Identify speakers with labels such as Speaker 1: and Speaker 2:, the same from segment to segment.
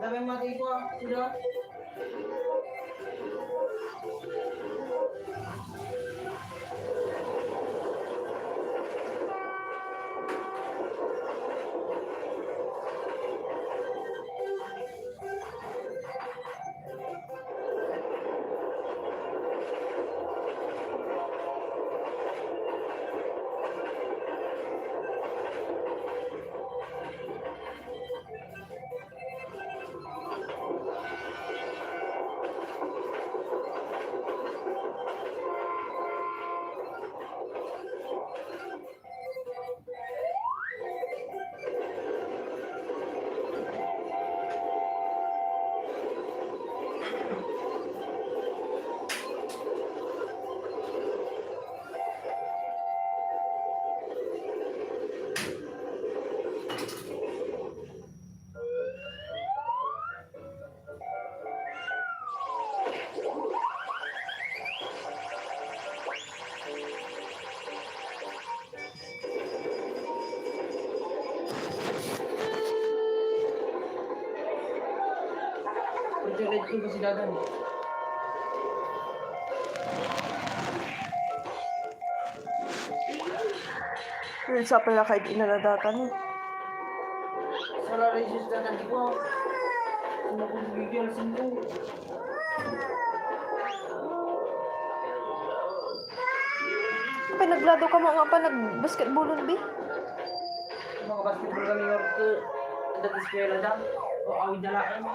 Speaker 1: Dami mati po, sudah. Ulit ko si Dadan.
Speaker 2: Sa pala kahit inaladatan.
Speaker 1: Salah resis Dadan di ko. Ano kung bigyan sino?
Speaker 2: Pinaglado ka mga pa nag-basketballon, bi?
Speaker 1: Mga basketball kami orto. Dati eskwela da. O awid dalaan.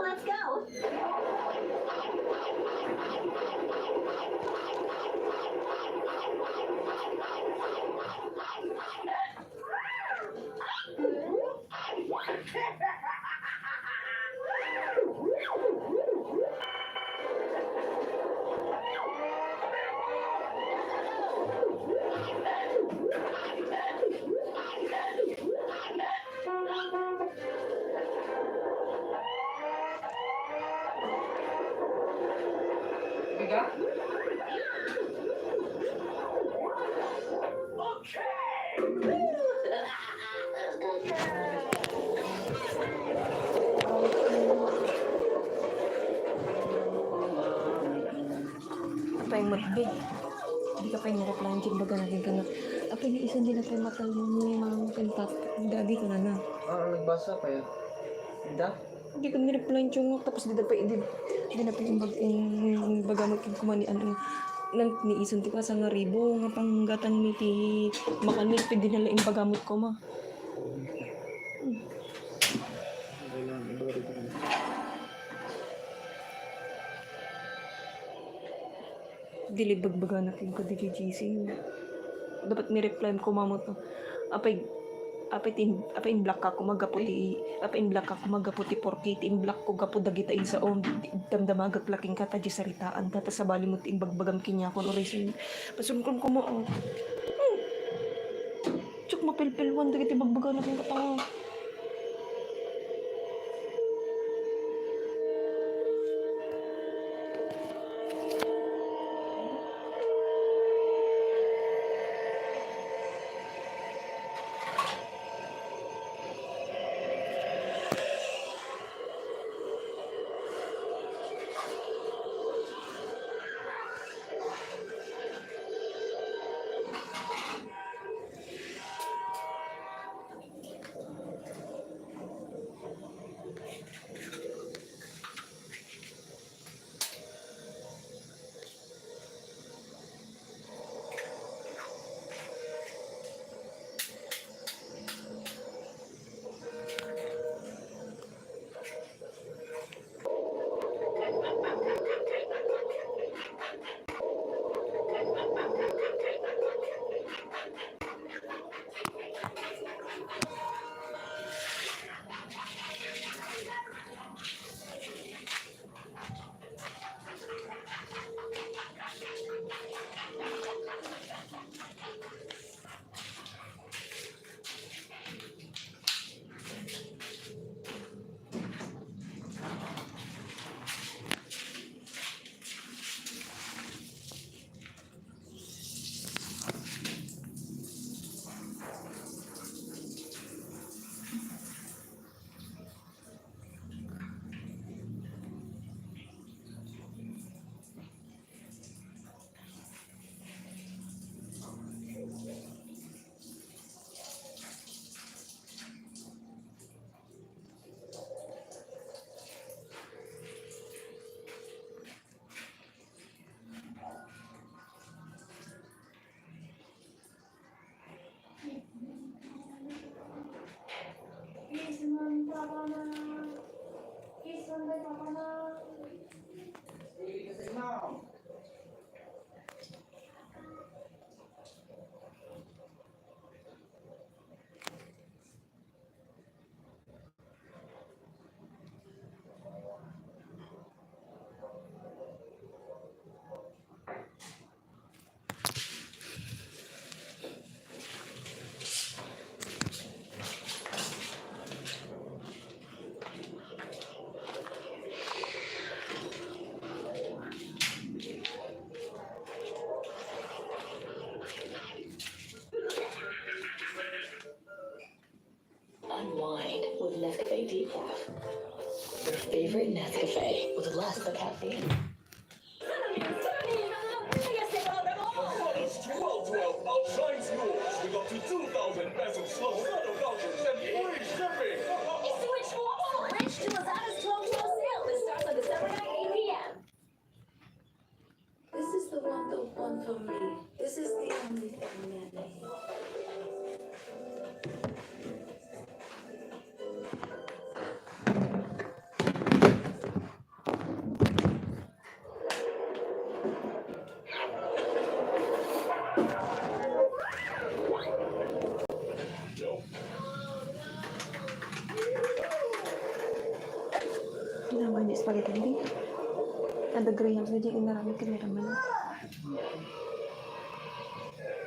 Speaker 3: Let's go.
Speaker 1: Tiga.
Speaker 2: Apa yang matbig? Hindi ka pa yung nakaplano dyan baga natin ka na. Apa yung isang din na pa yung matal mo mga kantat. Dagi ka na na.
Speaker 1: Nagbasa pa ya. Hindi.
Speaker 2: Hindi ka nireplan yung tapos di na pa yung bagamot yung kumanian nang niisun ti ka sa nga ribo nga panggatan mi ti makanit pa dinala yung bagamot ko ma. Dili bagbaga natin ko dili GC. Dapat ni-reply ko mamo to. Apay in black ka kumagaputi porkit in black ko gapo dagita in sa om damdamagak laking kata di saritaan data sa balimot in bagbagam kinya kon reason pasun ko mo chuk mapilpilwan dagiti bagbaga laking kata.
Speaker 3: decaf. Your favorite Nescafe with less of the caffeine.
Speaker 4: It's 12 outshines yours with up to 2,000 pesos slow photo vouchers and free shipping.
Speaker 3: Switch more rich to Lazada's 12 sale that starts on December 9, 8 p.m.
Speaker 5: This is the one for me. This is the only thing that I need.
Speaker 2: Ginagawa niya spaghetti hindi. Ada graham saja yang narami kameraman.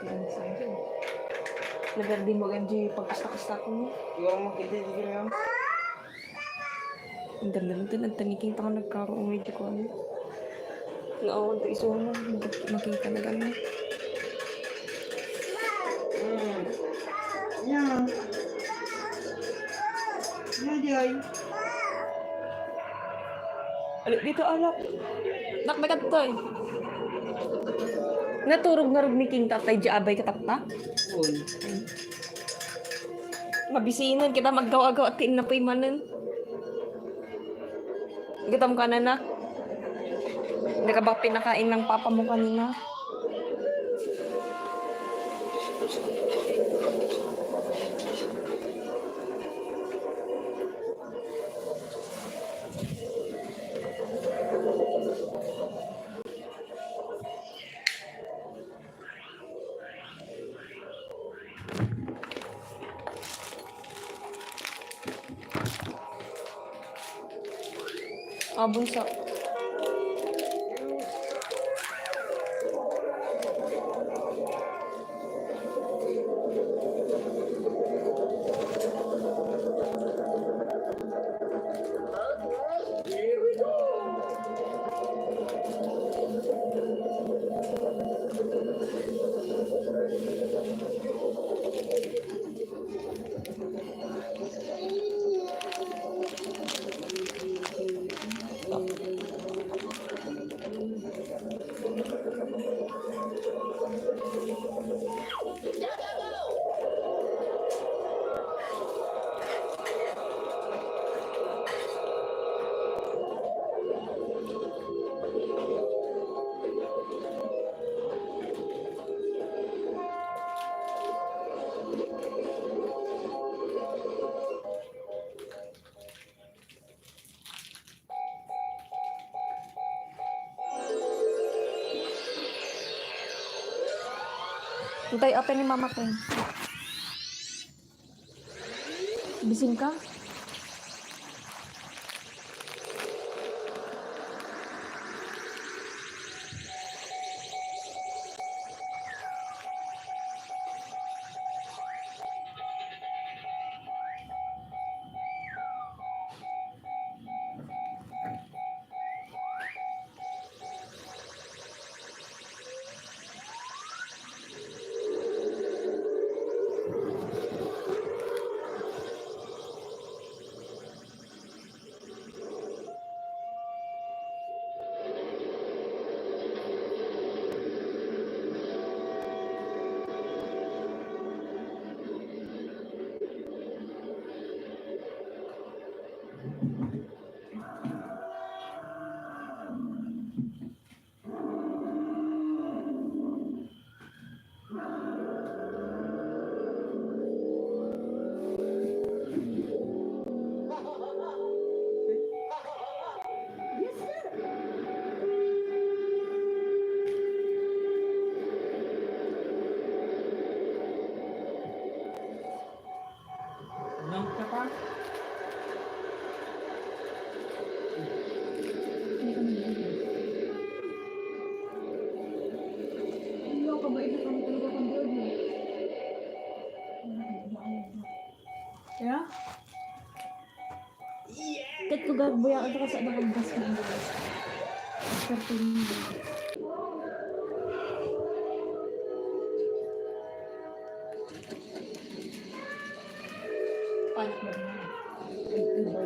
Speaker 2: Ganun saja. Lebar din mo ganji pagkasta-kasta ko mo.
Speaker 1: Yung makita di ko yan.
Speaker 2: Ang ganda nito, nagtaniking tangan nagkaroon medyo ko ano. Naawan to iso mo, makita na gano'n.
Speaker 1: Yeah. Yeah, Jay.
Speaker 2: Alik dito, alap. Nakbagat to eh. Naturog na rog ni King Tatay di abay katapta.
Speaker 1: Uy.
Speaker 2: Mabisinan kita maggawa-gawa at tinapay manan. Gitam ka na na. Hindi ka ba pinakain ng papa mo kanina? Bunso. Hintay, open ni mama ko. Bising ka?
Speaker 1: Nang ka pa?
Speaker 2: Ya? Kat ko gagboy ako kasi sa nakagdas ko. Seperti ini. Panik ba naman?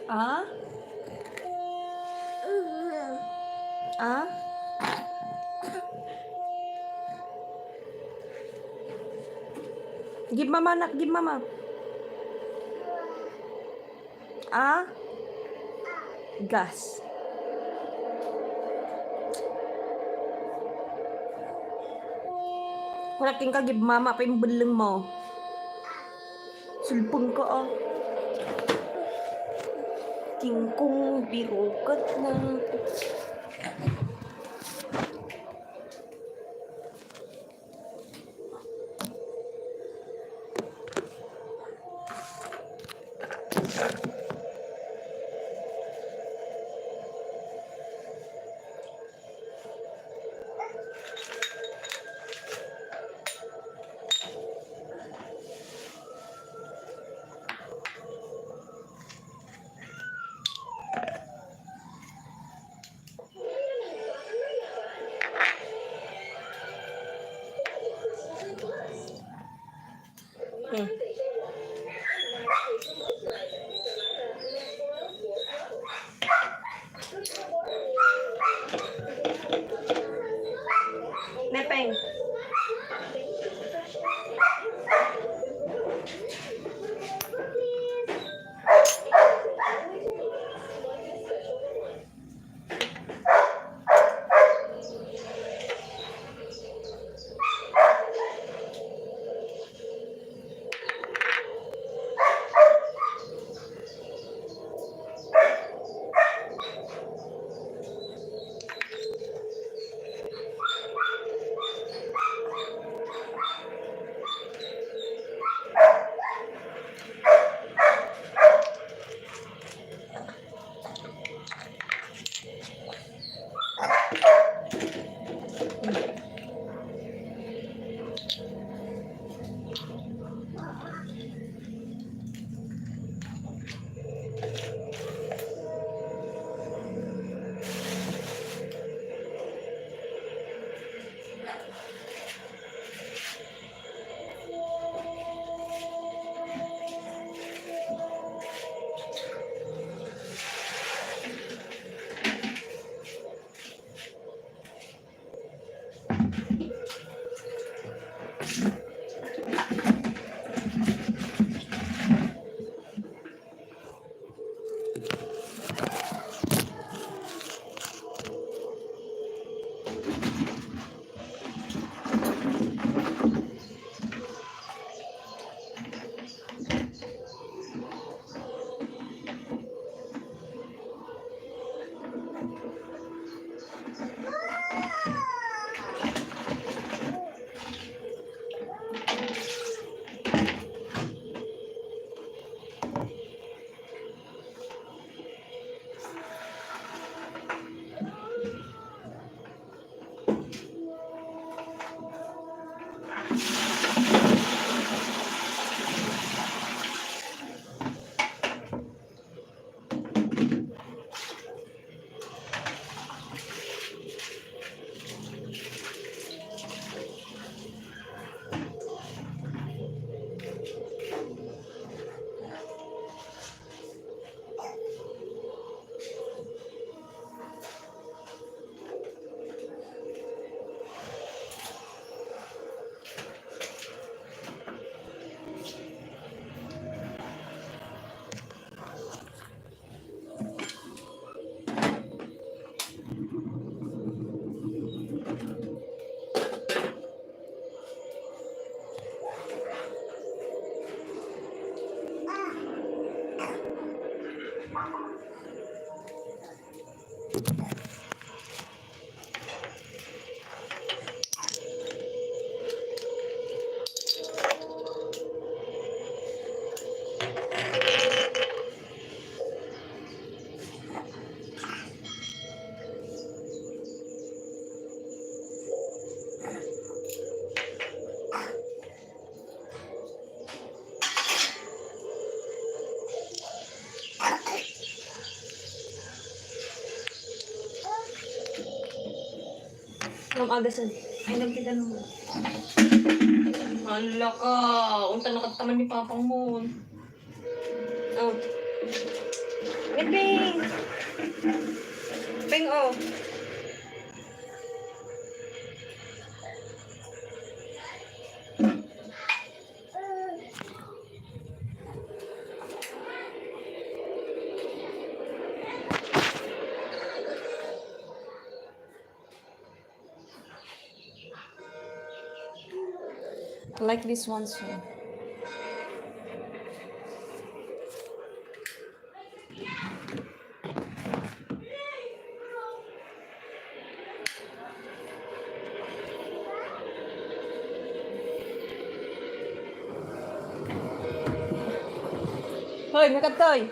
Speaker 2: Ah? Ah? Give mama, nak. Give mama. Ah? Gas. Wala king ka, give mama pa yung beleng mo. Sulpong ko, oh. King kong birukat na. Nepeng. Ang agasan. Ay, nagtitan mo. Hala ka. Unta nakataman ni Papang mo. Oh. Ping! Ping, oh. I like this one too. Hoy, may katoy!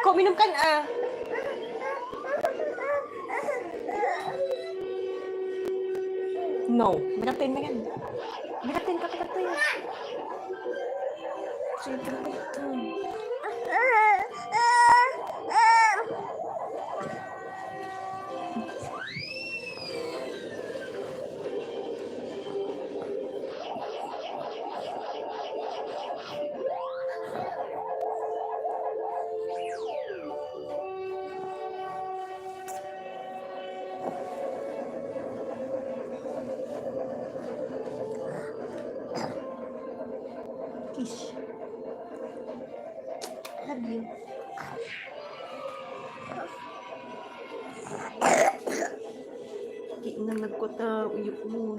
Speaker 2: Kau minum kan ah. No. Miratin mo yan. Miratin ka to yan. Sige, kiss. Love you. Di na nagkota uyok mo.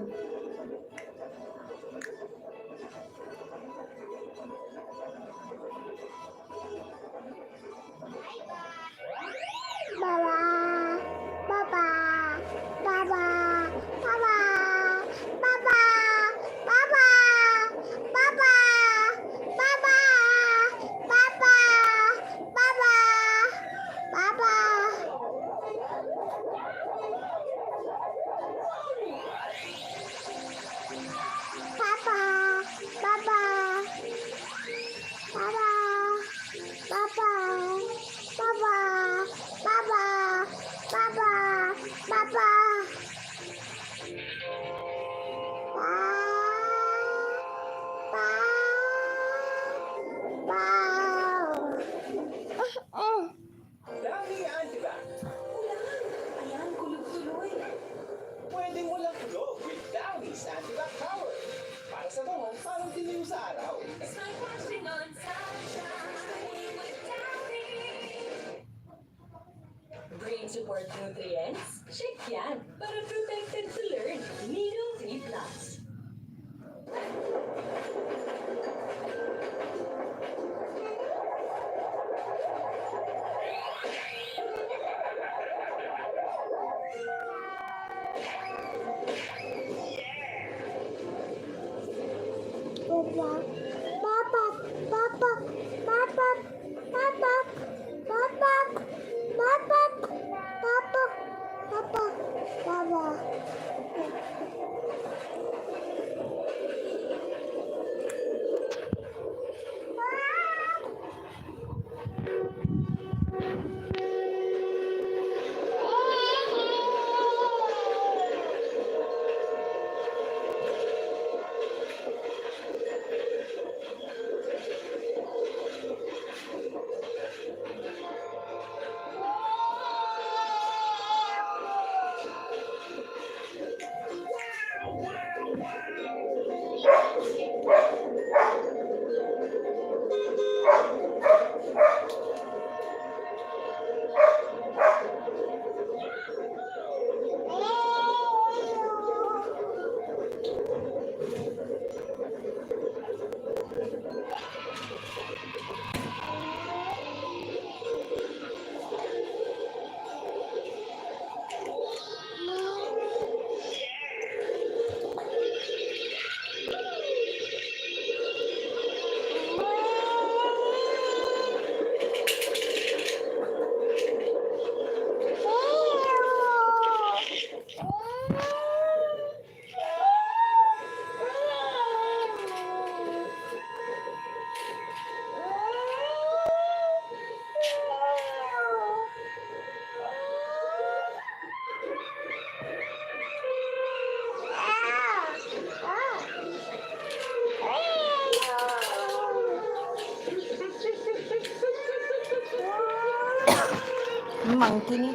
Speaker 4: Dami yan, di ba?
Speaker 5: Ayan, kulog tuloy.
Speaker 4: Pwedeng walang kulog with Downy's Antibac Power. Para sa bango, parang dilim sa araw.
Speaker 3: It's like washing on sunshine with Downy. Brain support nutrients? Check yan. Para protected to learn. Nido 3 Plus. Monkey ni.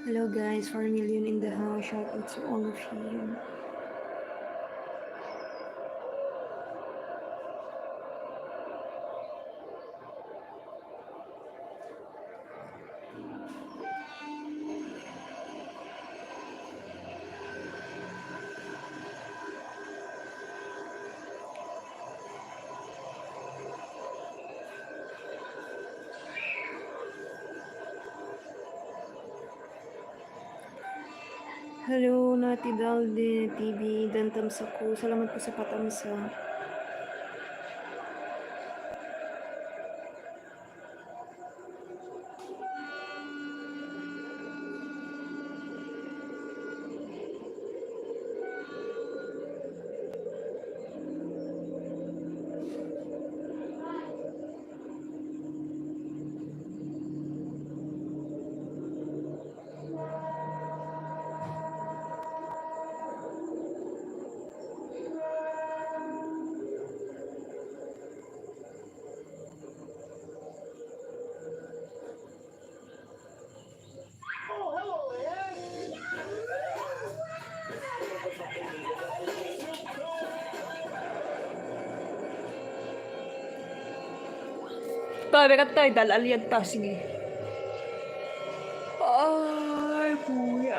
Speaker 2: Hello guys, 4 million in the house. Shout out to all of you. Hello, Nati Dalde TV, dan tamsaku. Salamat po sa patamsa.
Speaker 4: Oh, hello, Ann.
Speaker 2: Tabi ka tayo, dalalyan ta. Sige. Ay, kuya.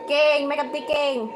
Speaker 2: King, make up the king.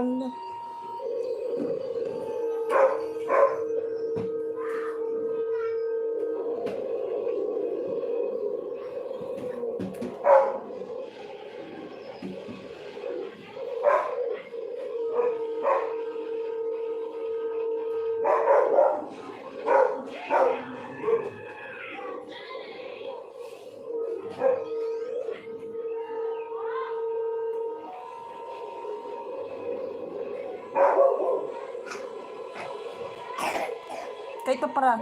Speaker 2: Saan na? Kahit pa para.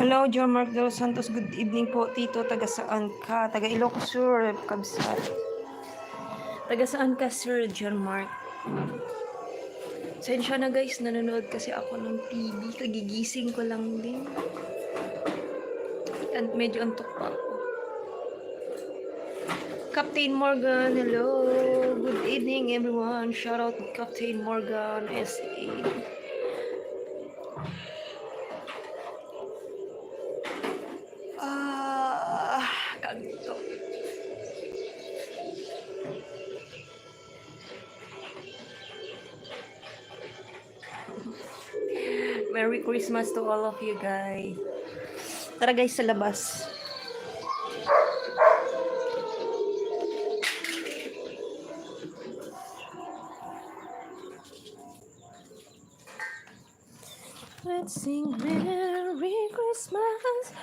Speaker 2: Hello, John Mark de los Santos. Good evening po, Tito. Taga saan ka? Taga Ilocos Sur, Kabsat. Taga saan ka, Sir John Mark? Sensya na guys, nanonood kasi ako ng TV. Kagigising ko lang din. And medyo antok pa ako. Captain Morgan, hello. Good evening, everyone. Shout out to Captain Morgan, SA. Ganito. Merry Christmas to all of you guys. Tara guys, sa labas. Let's sing Merry Christmas.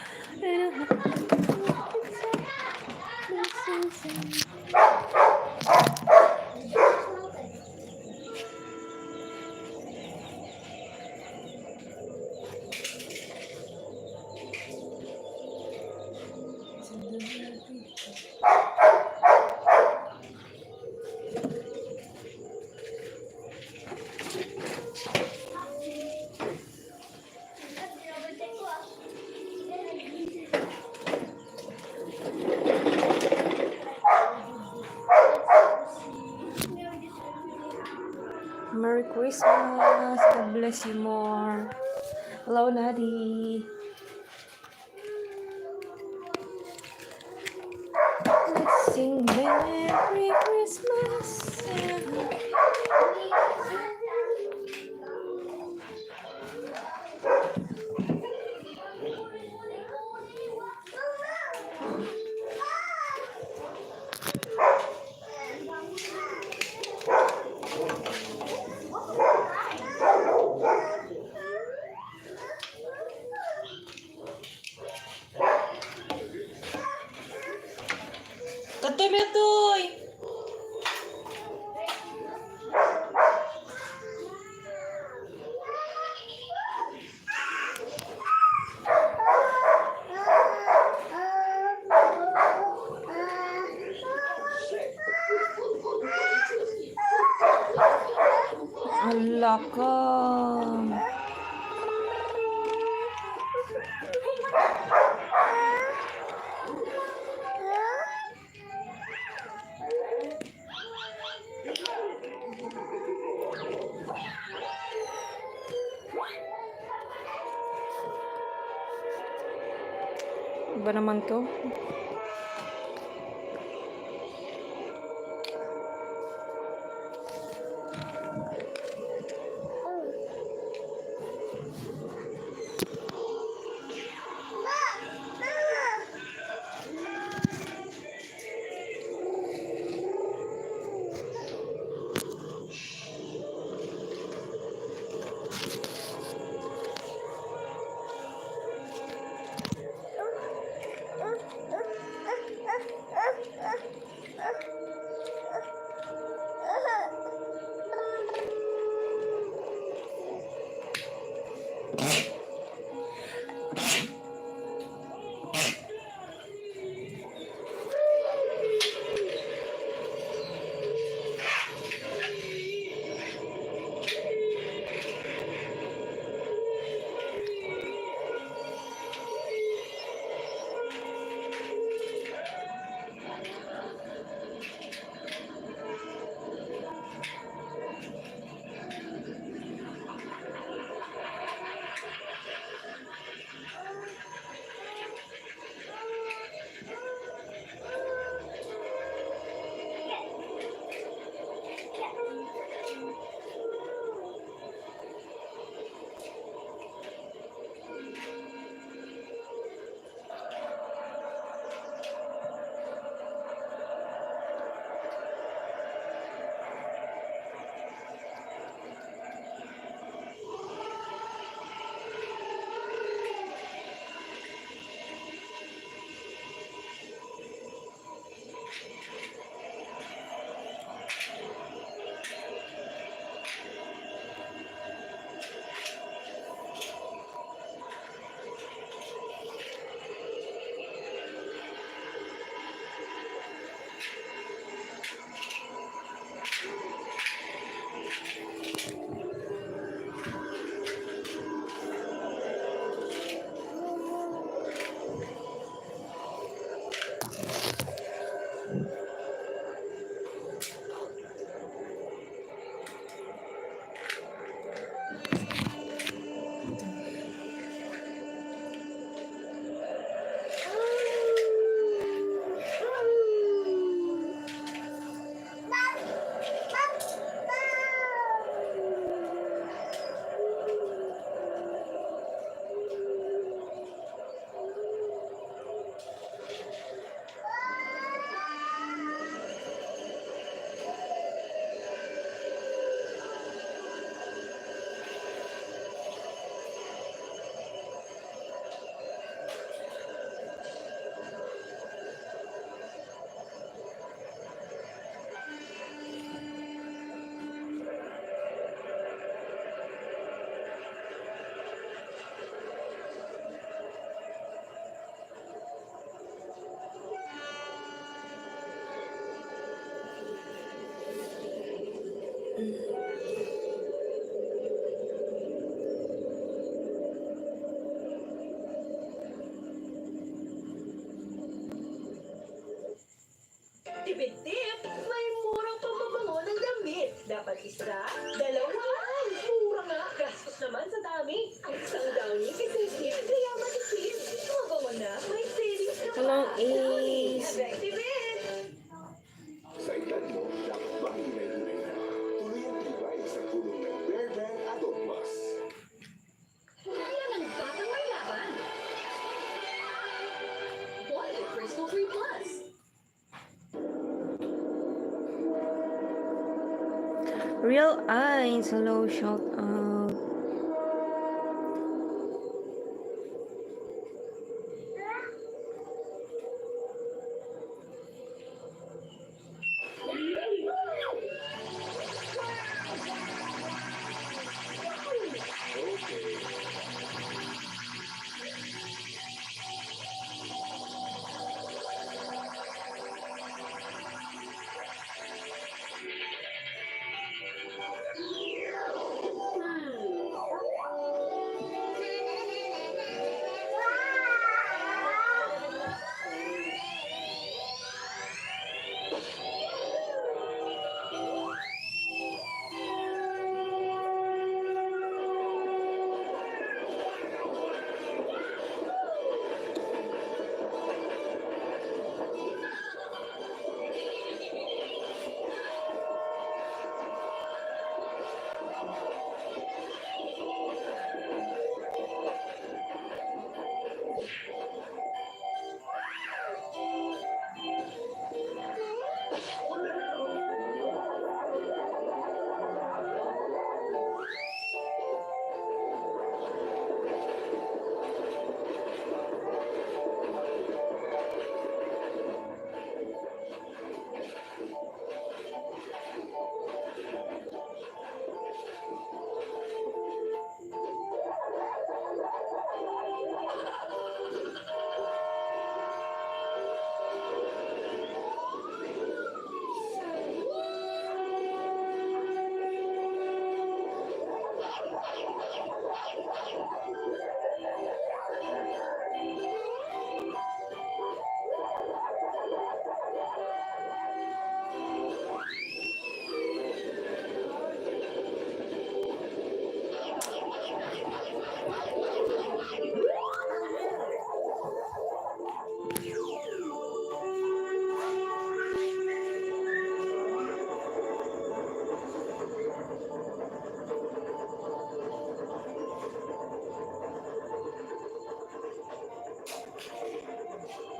Speaker 2: Merry Christmas. God bless you more. Hello, Nadi. Let's sing Merry Christmas. Tatoy! Ala ka. Iba naman to.
Speaker 3: Tip-tip, may murang pamabango ng damit. Dapat isa, dalawa. Mura nga, gastos naman sa dami. Ang isang downy kasi kaya matipid. Mabango na, may savings ka pa.
Speaker 2: Walang Ace.
Speaker 3: Effective!
Speaker 4: Sa edad mo, dapat ba hinay-hinay na? Tuloy ang tibay sa tulong ng Bear Brand Adult Plus.
Speaker 3: Kaya ng batang may laban. Violet Crystal 3 Plus.
Speaker 2: Real Eyes, hello, shout out.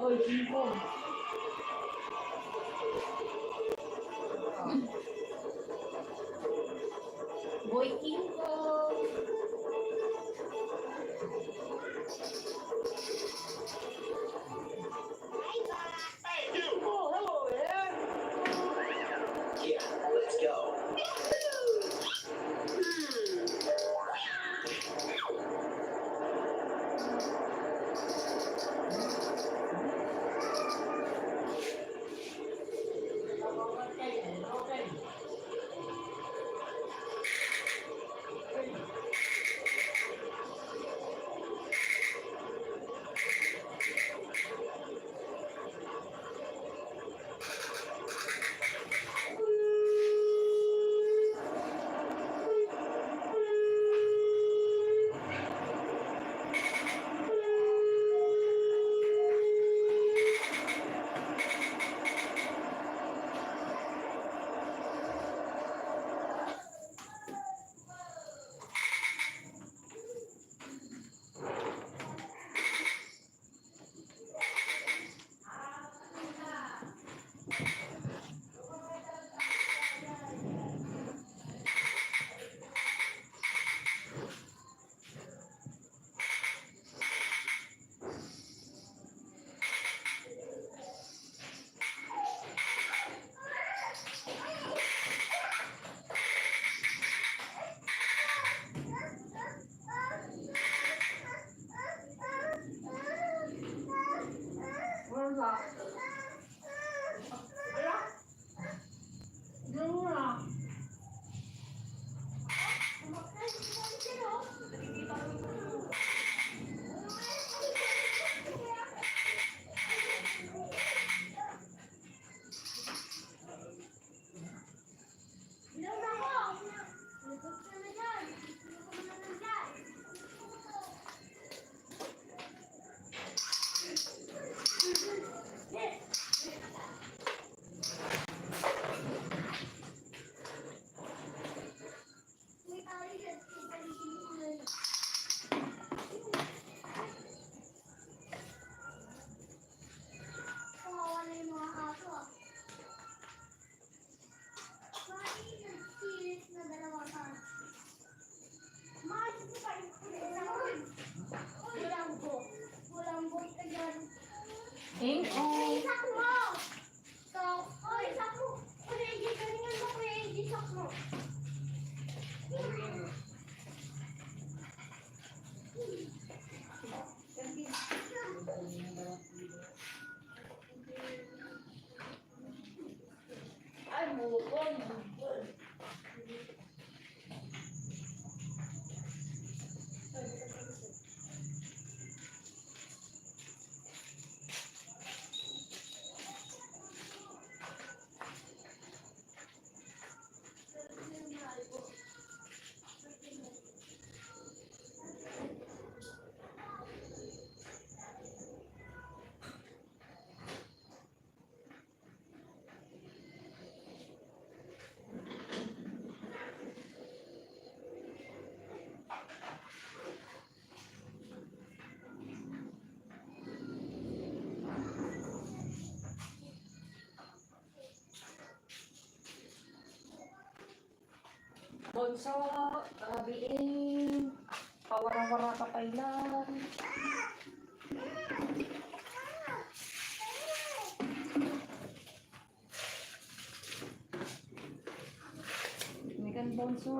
Speaker 1: Oy, Chico.
Speaker 3: Boy King Kong.
Speaker 4: Yeah, let's go.
Speaker 2: Eh, oh.
Speaker 6: Isak mo! Isak mo! Kuya Eji, galingan mo, Kuya Eji, isak mo. Ay, bukol.
Speaker 2: Bonso, rabiin. Pawara-wara ka pa ilan. Megan Bonso.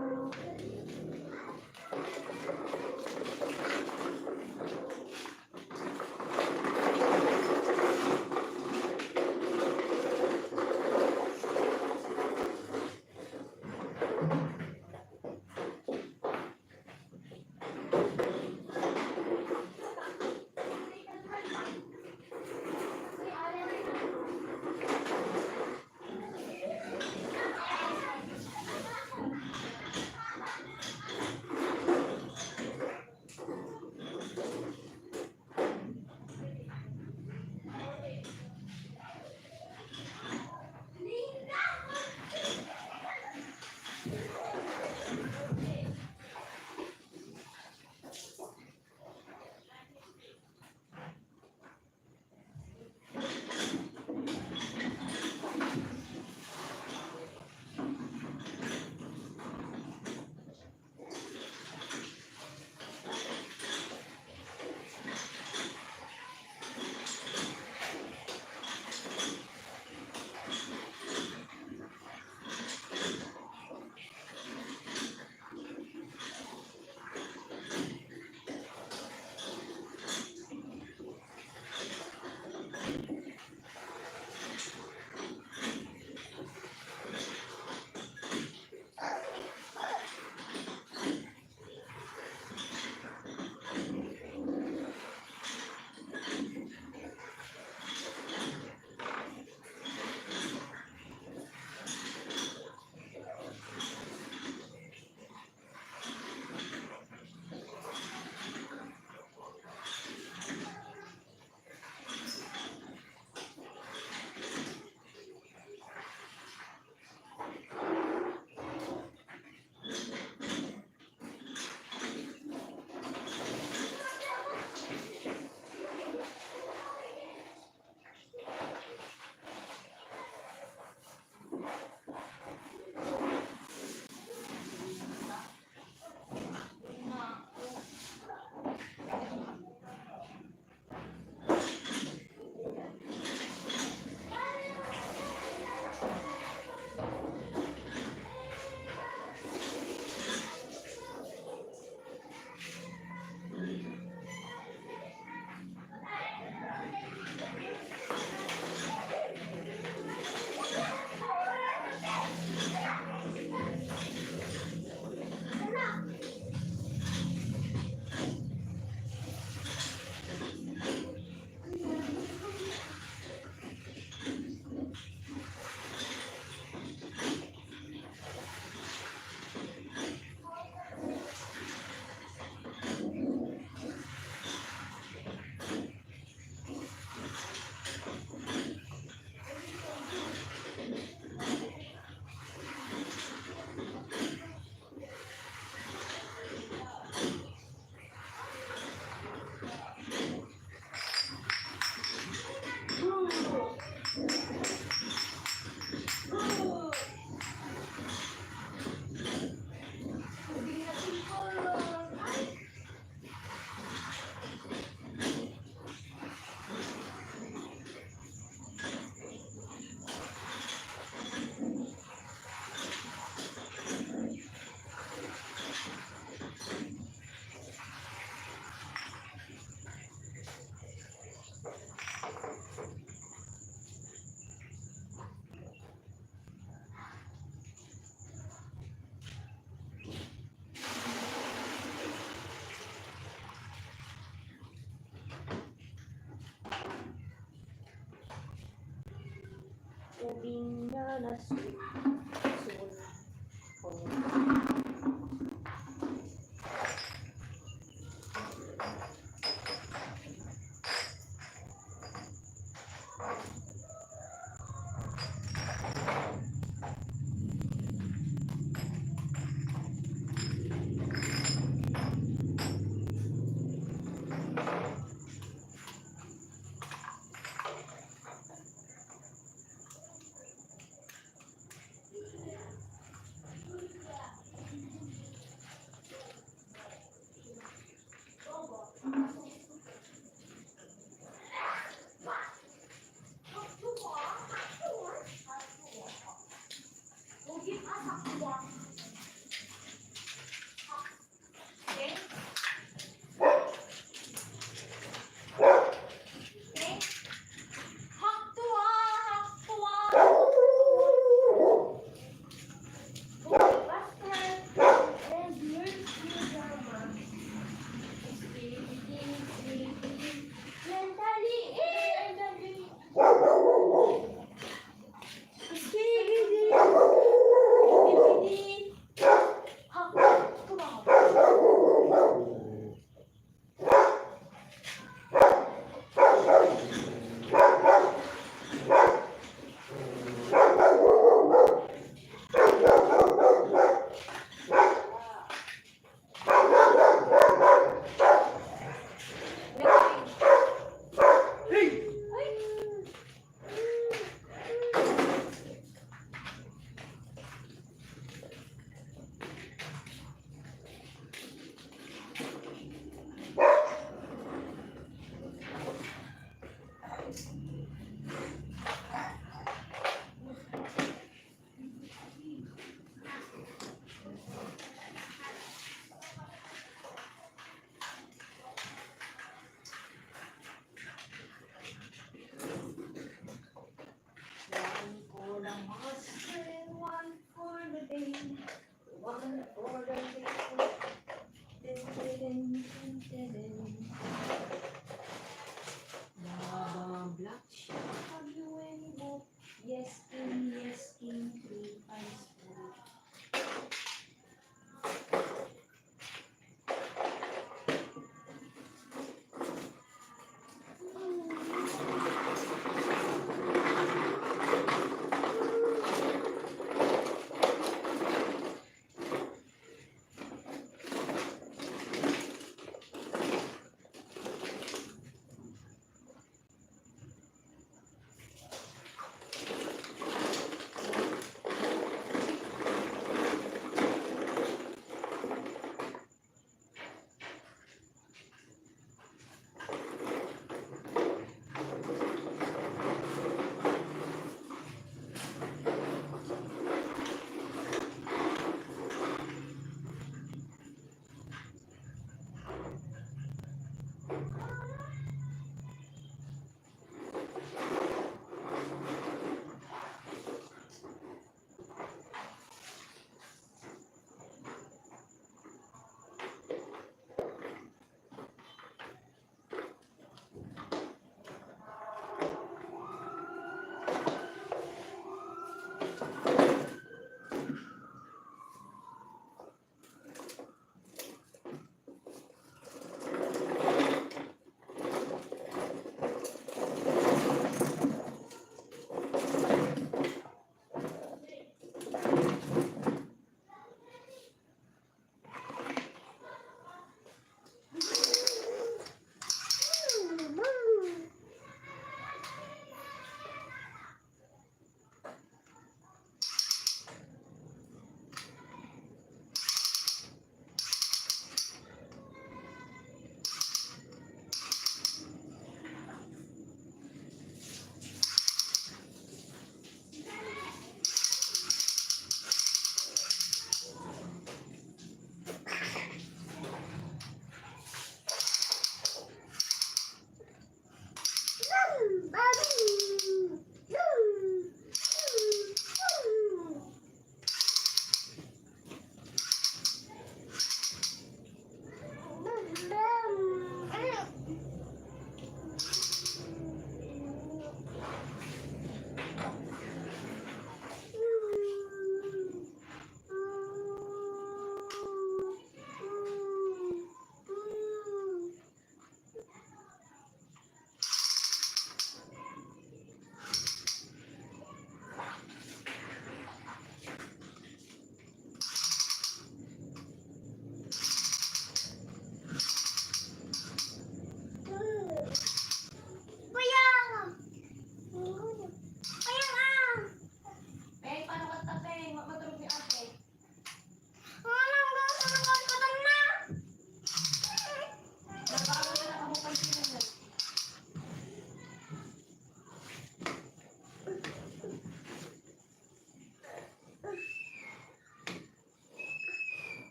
Speaker 3: ubing na nasul.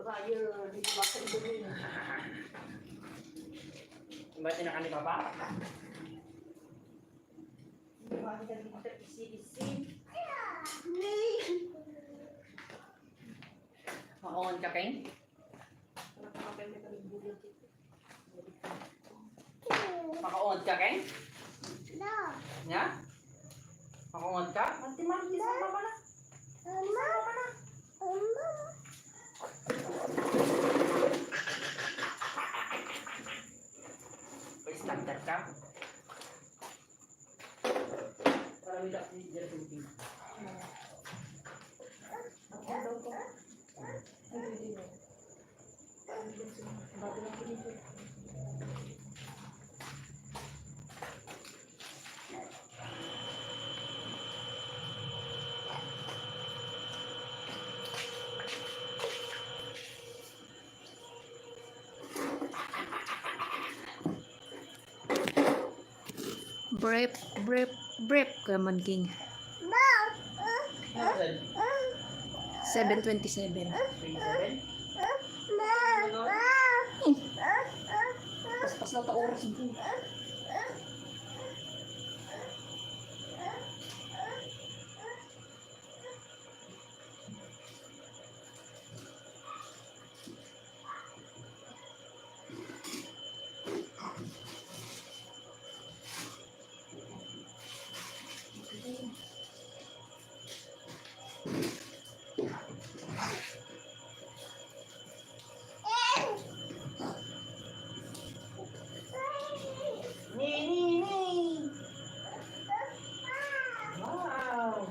Speaker 1: Ryan, dito ba sa ito rin? Ba't tinakan ni Papa? Bakit ka dito sa isi-isi? Makaon ka, Ken? Makaon ka, Ken?
Speaker 6: No.
Speaker 1: Ya? Makaon ka? Manti-manti sa mama na. Standard ka? Para may dapat di dyan tubig.
Speaker 2: Brep, brep, brep ka man, King. 7:27.
Speaker 1: 27?
Speaker 2: Pas na ta oras mo.
Speaker 1: Wow!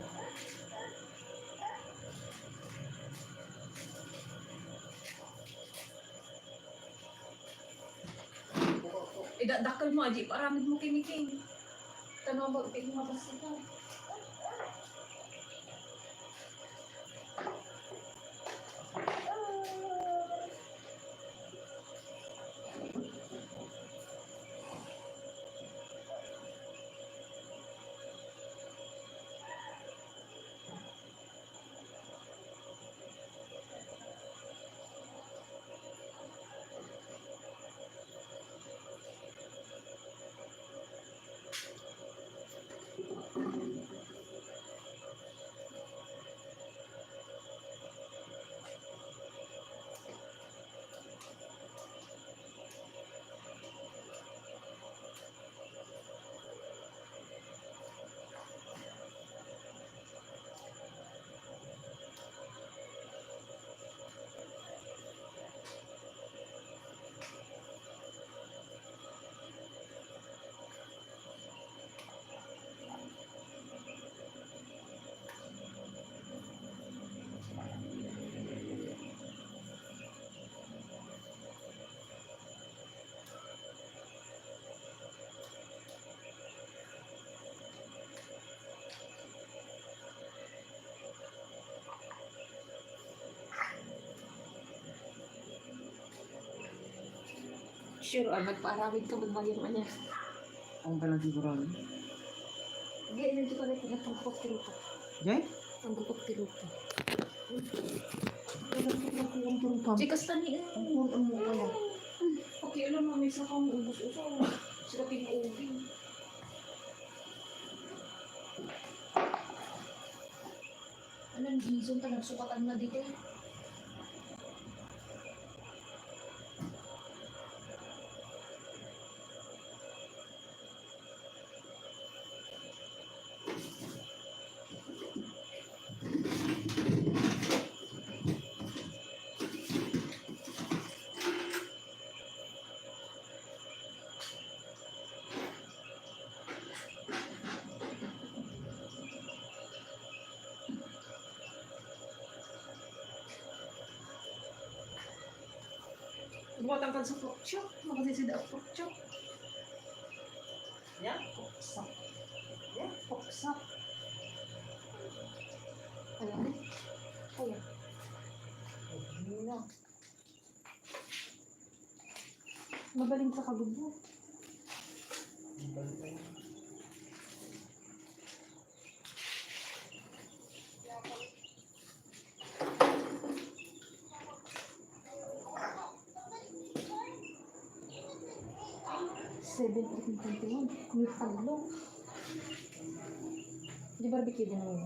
Speaker 2: Idadakal mo, Aji. Paramid mo kiniking. Tanong mo, ipig mo basta ka. Sure, nagpaarawid ka, magbayang man niya.
Speaker 1: Ang palang sigurado.
Speaker 2: Hindi, hindi ko rin pinatangkok tirupa.
Speaker 1: Jay?
Speaker 2: Ang gupok tirupa. Sikas tani eh.
Speaker 1: Ang mo wala.
Speaker 2: Okay, alam mo, may sakang ubus-usaw. Sila pinaubi. Alam, gizon ka, nagsukatan na dito eh. Tumatangkad sa pork chop. Makasisida ang pork chop.
Speaker 1: Ya?
Speaker 2: Poksak. Yeah, poksak. Alam mo? Ayan. Magaling sa kagubo. 7:21. May taglong. Di barbecue din naman.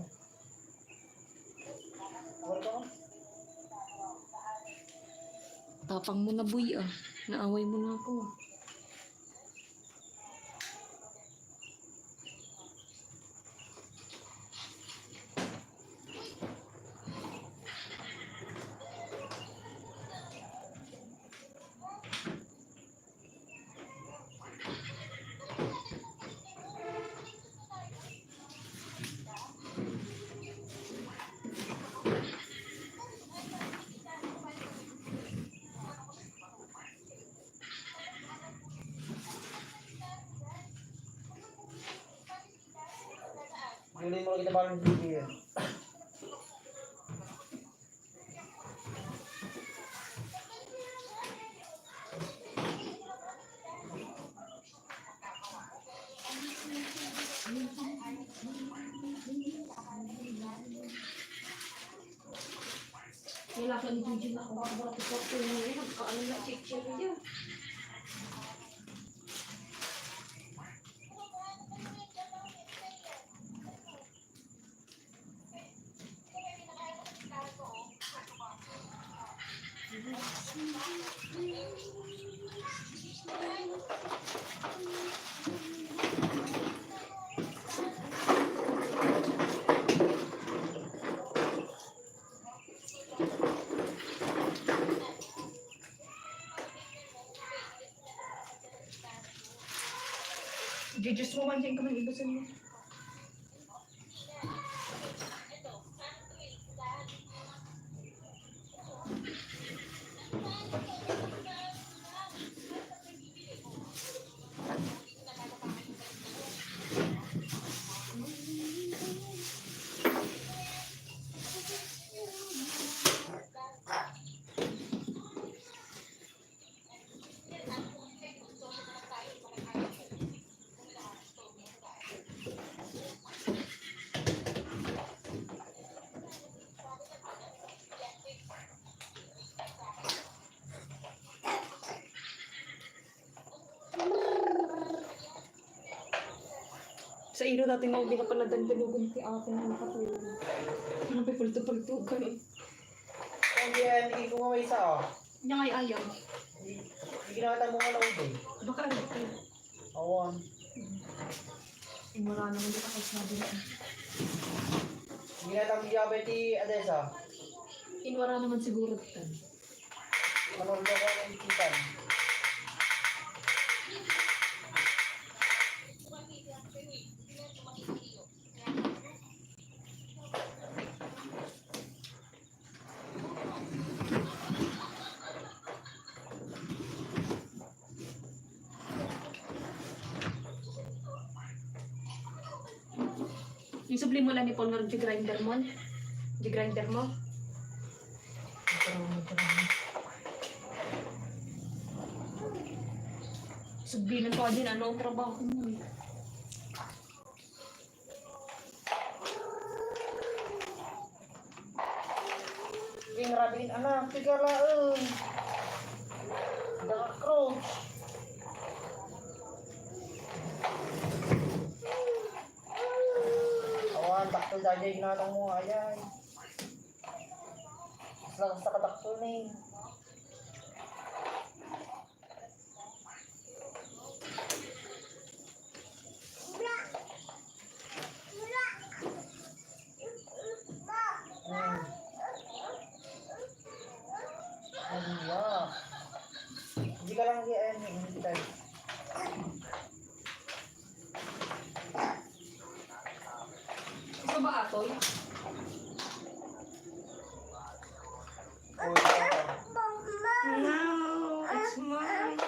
Speaker 2: Tapang mo na boy ah. Naaway mo na ako.
Speaker 1: Hindi mo kita parang hindi yan.
Speaker 2: Kailangan ni Gigi na ako makabara ko sa ngayon. Nagkaano na check-check niya. Jujus mo man dyan ka man ibasan mo. Sa ilo dati nga hindi ka pala dandalugan ti akin na nakatulog. Ano pa pulto-pultugan eh.
Speaker 1: Hindi yan, hindi ko nga isa oh.
Speaker 2: Niya ngay ayaw.
Speaker 1: Hindi kinakata mo nga lang eh.
Speaker 2: Baka ano ka.
Speaker 1: Awan.
Speaker 2: Wala naman dito kahit sinabi na.
Speaker 1: Hindi na tang diabetes Adesa.
Speaker 2: Wala naman siguro tan.
Speaker 1: Manood ako ng ikitan.
Speaker 2: Yung sublim mo lang ni Paul nga grinder mo. Grinder mo. Sublinan ko din ano ang trabaho mo.
Speaker 1: Hindi ngarabin anak, tigala Daka-crouch. Awan, takto dahil ginatang mo ayan. Lakas sa katakto na eh. Hindi ka lang hindi tayo.
Speaker 2: Gusto ba atol? No, it's mine.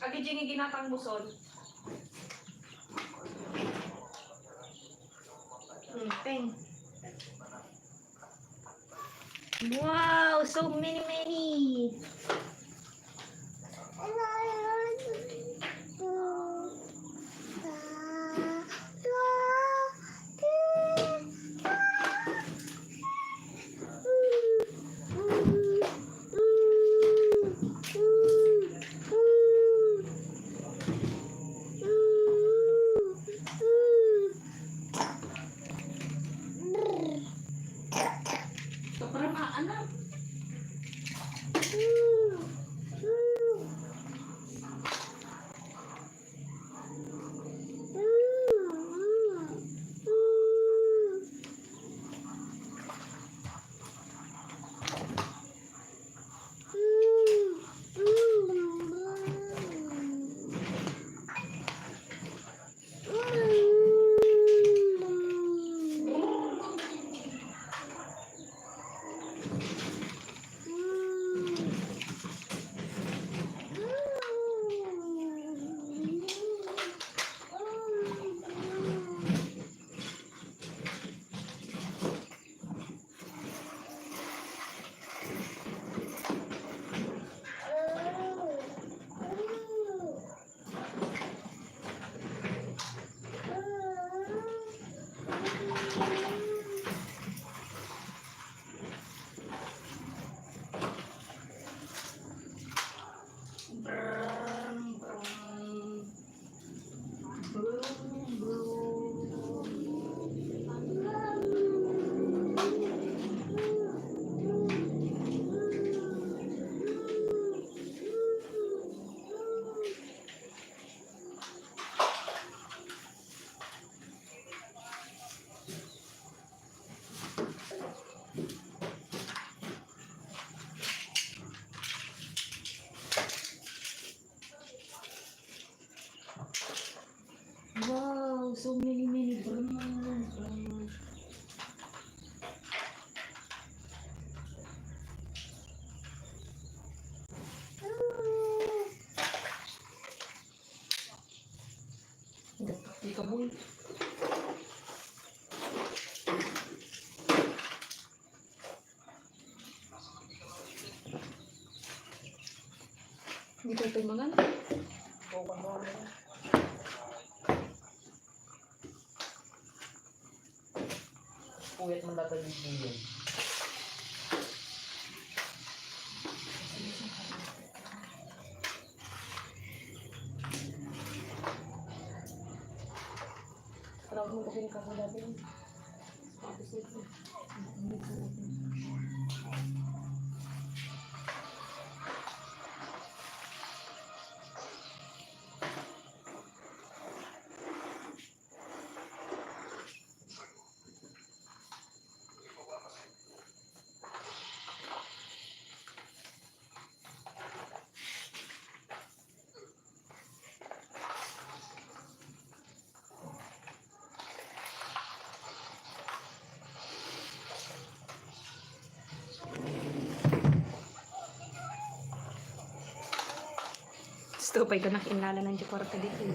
Speaker 2: Agi jingi ginatang muson. Peng. Wow, so many.
Speaker 1: Sobrang maanak.
Speaker 2: Wow, so many bananas. Hindi ka boy. Hindi ko ito mga
Speaker 1: Puyat mo dapat yung yun.
Speaker 2: Parang mo kasi ka sa dati. Stupay ka nakinala ng Jakarta dito.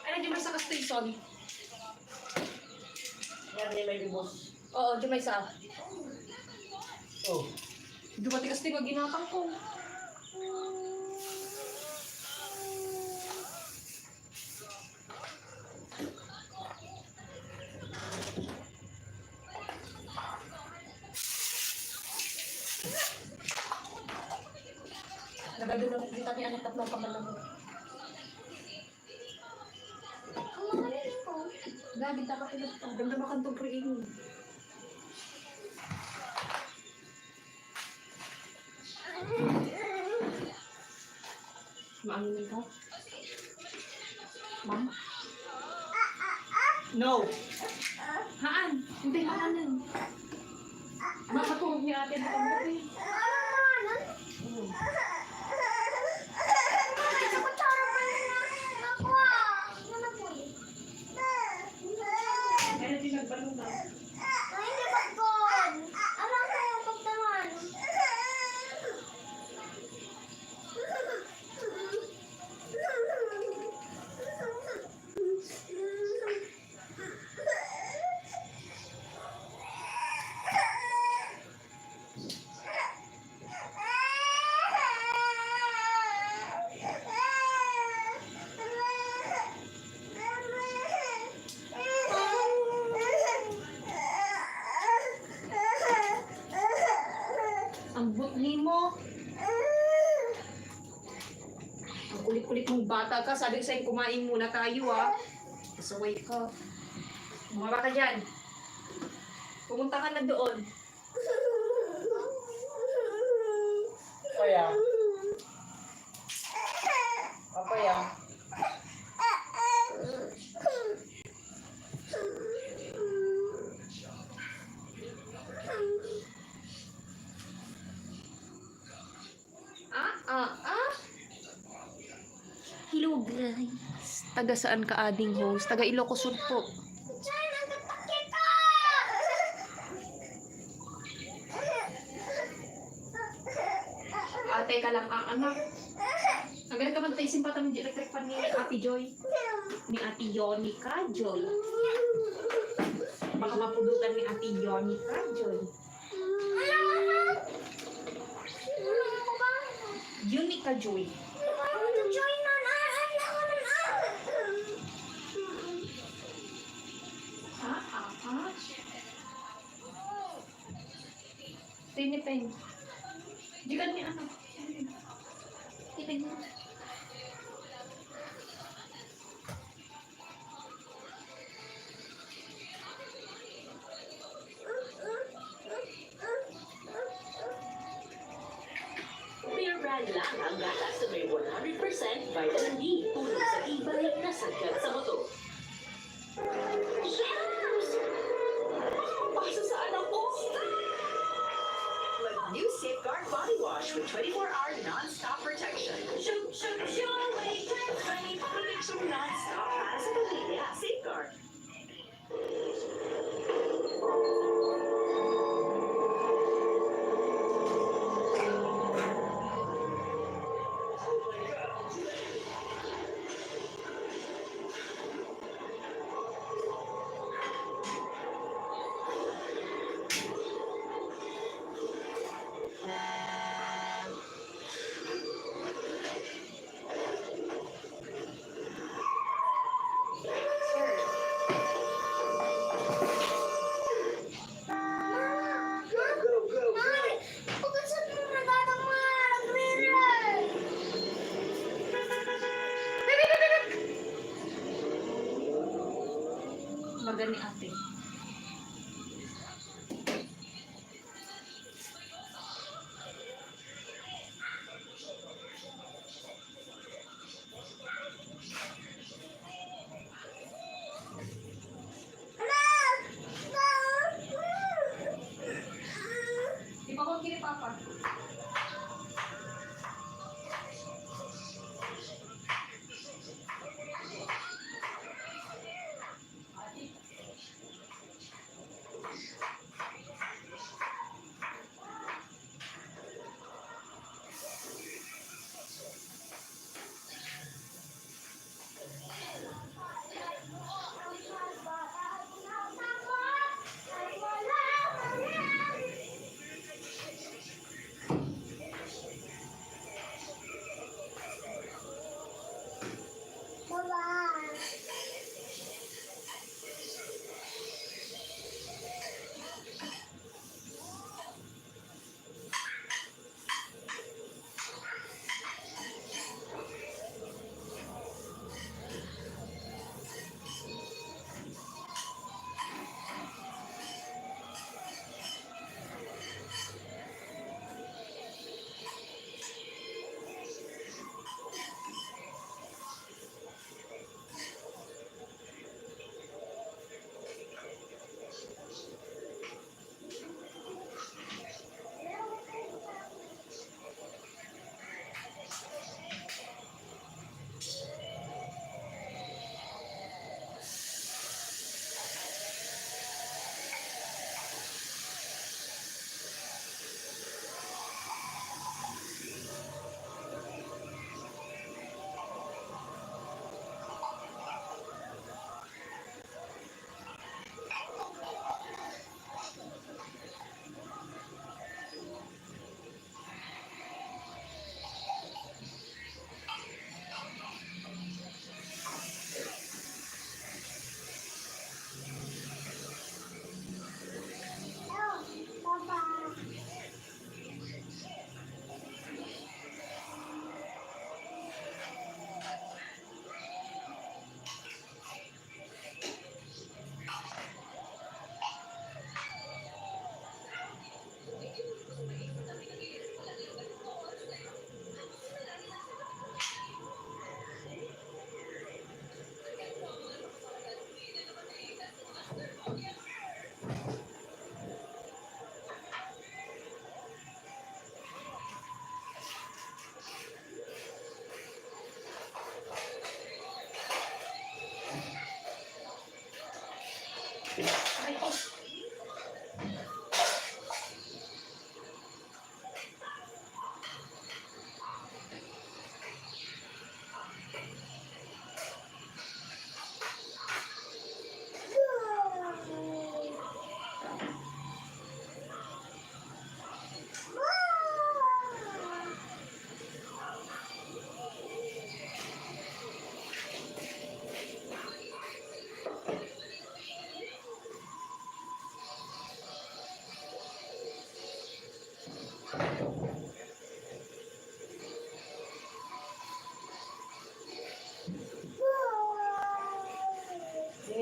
Speaker 2: Ay, di may sa station.
Speaker 1: Yan, yan may boss.
Speaker 2: Oo, di may sa.
Speaker 1: Oh.
Speaker 2: Dumati kasi nga ginatang ko. Nagadulo na kita ni anak tatlong kamalang. Lagi dapat ito. Ganda makantong pre-ing. Maangin ka? Ma'am? No! Haan! Hindi, haanan. Makatulog niya ate na kami. Kaya din nagbalong na. Ang butli mo. Ang kulit-kulit mong bata ka. Sabi ko sa'yo, kumain muna tayo ah. Kasaway ka. Bumaba ka dyan. Pumunta ka na doon.
Speaker 1: Kaya. Papaya.
Speaker 2: Hello guys. Taga saan ka ading host? Taga Ilocos Sur po. Ate ka lang ang anak. Agad ka man tayo simpatan ng electric pan ni Ate Joy. Ni Ate Yonica Joy. Baka mapudutan ni Ate Yonica Joy. Unica Joy. Tinipin. Diyan ni ano? Tipin mo.
Speaker 3: Beer brand lang ang gatas na may 100% vitamin D tulong sa tibay na sagad sa buto. Cheers! Pasa sa anak ko! With new Safeguard Body Wash with 24-hour non-stop protection. Shoot, shoot, shoot! Wait, protection non-stop para sa pamilya. Safeguard.
Speaker 2: Magani ate. Ipakong kini papa.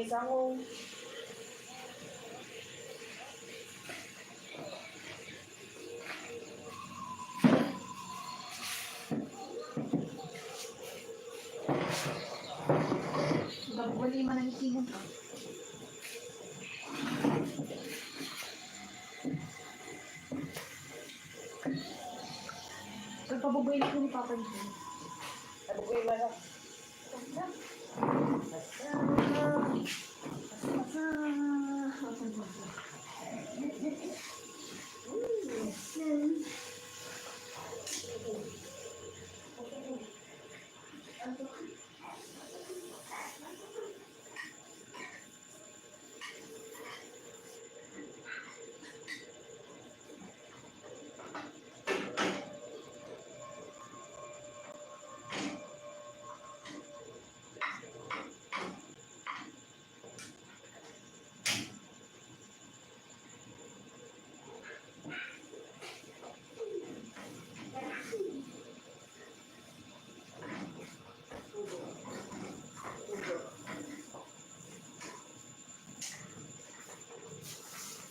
Speaker 1: sangong.
Speaker 2: Wali man ang ikingan ka. Pagpababayin ko ni Papa nito.
Speaker 1: Ano ko yung mana?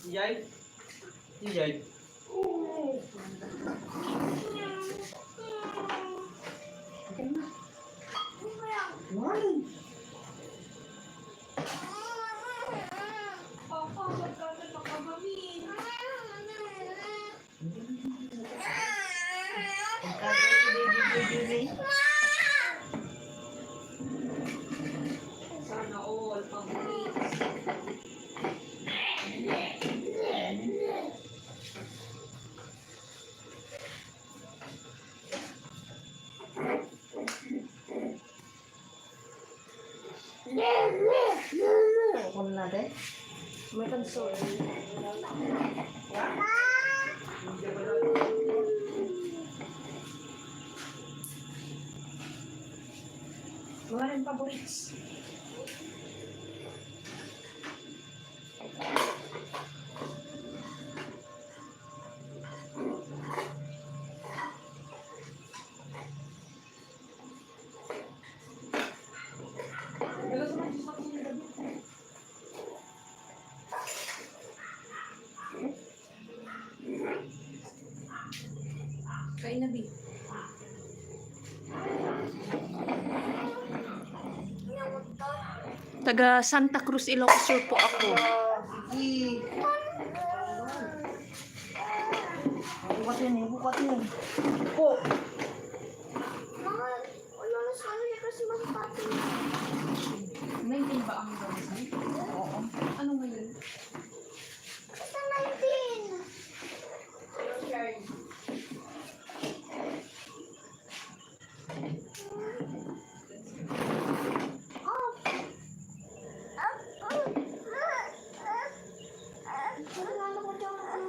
Speaker 1: Yay? Yay?
Speaker 3: Papa, magkakaroon ka kami. Sana all, pag-uwi.
Speaker 2: Kung natin, may console. Mga rin favorites. Kain na, Bi. Taga Santa Cruz, Ilocos Sur po ako.
Speaker 1: Bukat yun. Po!
Speaker 6: Mga, wala na sa amin kasi magpapin.
Speaker 2: 19 ba ang gawin? Oo. Ano ngayon?
Speaker 6: Basta 19. Wala na ko dyan.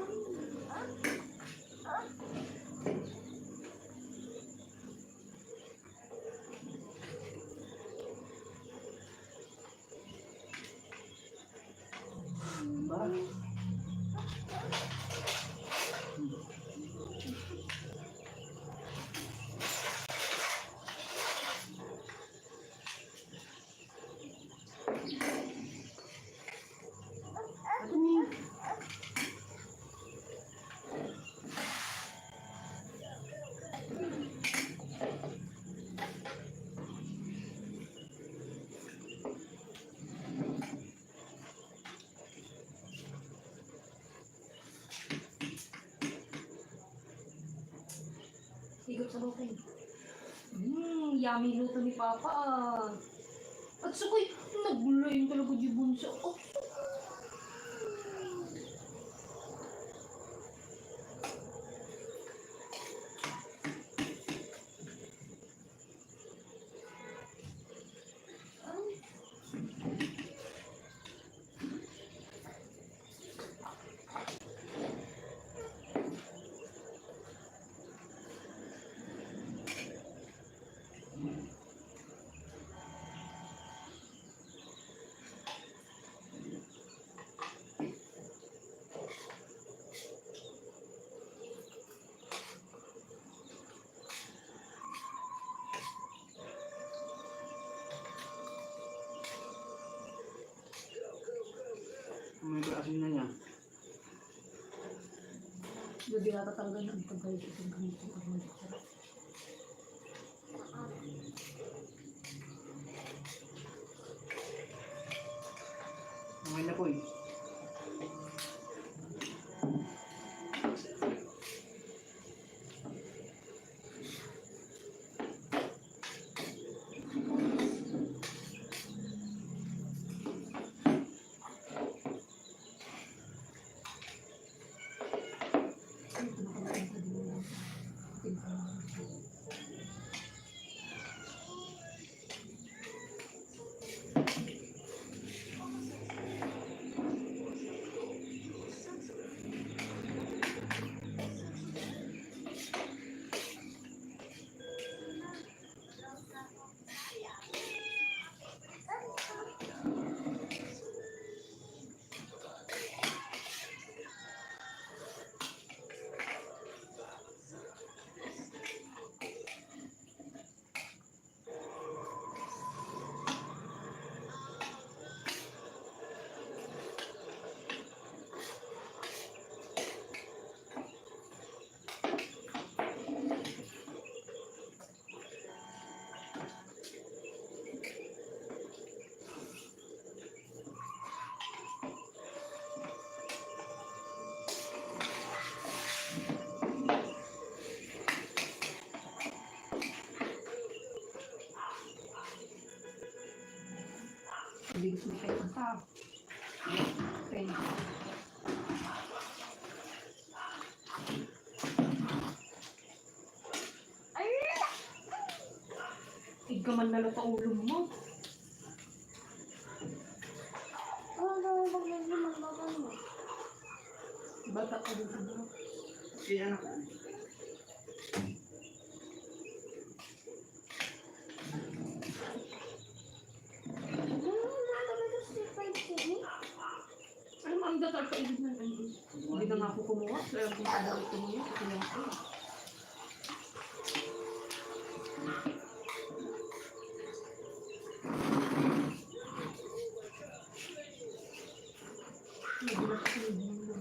Speaker 2: Higop sa bukid. Yummy luto ni Papa. At sakoy, nagbulayin talaga di bunso. Oh.
Speaker 1: May asin na niya.
Speaker 2: Hindi natatanggal ng pagkalit itong ganito.
Speaker 1: Okay na po eh.
Speaker 2: Hindi gusto mo kayo kanta. Okay. Igaman na lang pa ulo mo. Bata ka dito bro.
Speaker 1: Sige anak.
Speaker 2: Ano mo ang datar sa ibig ng ano? Hindi na nga ako kumuha. Kaya kung ano ito mo yun, kaya ko. Hindi na kasi hindi mo.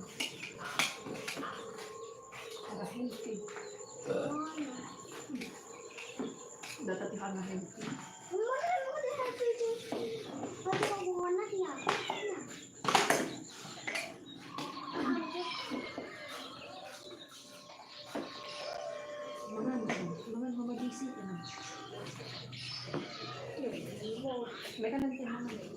Speaker 2: Para healthy. Datati ka na healthy. Mga mamadisi ka na. May ka lang tinanong eh.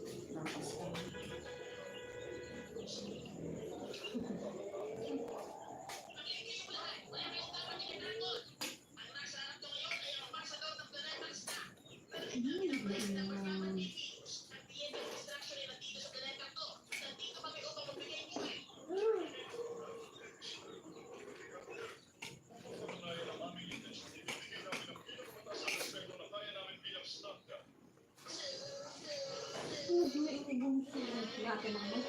Speaker 2: Natin ang mo.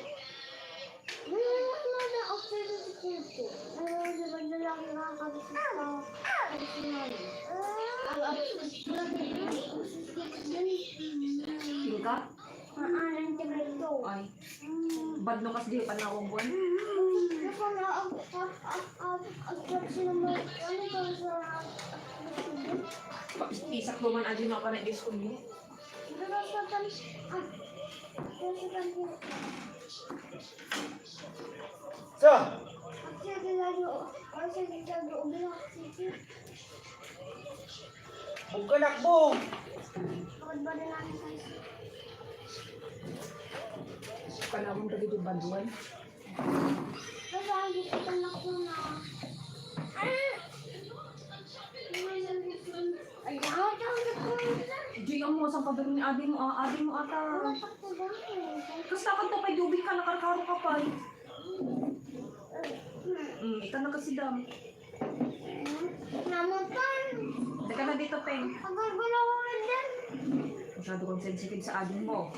Speaker 2: Tingka? Ay. Bad no kas di panawang buwan. Isak naman aja na pa na disco niyo.
Speaker 1: So, bukanak mo.
Speaker 2: Panawang tadi di banduan. Di ang mo sang kabalo ni adi mo ata. Kasi takot to pay dubig ka nakarkaro ka pa. Ika na kasi dam. Teka na dito, Peng. Masyado kong sensitive sa ading mo.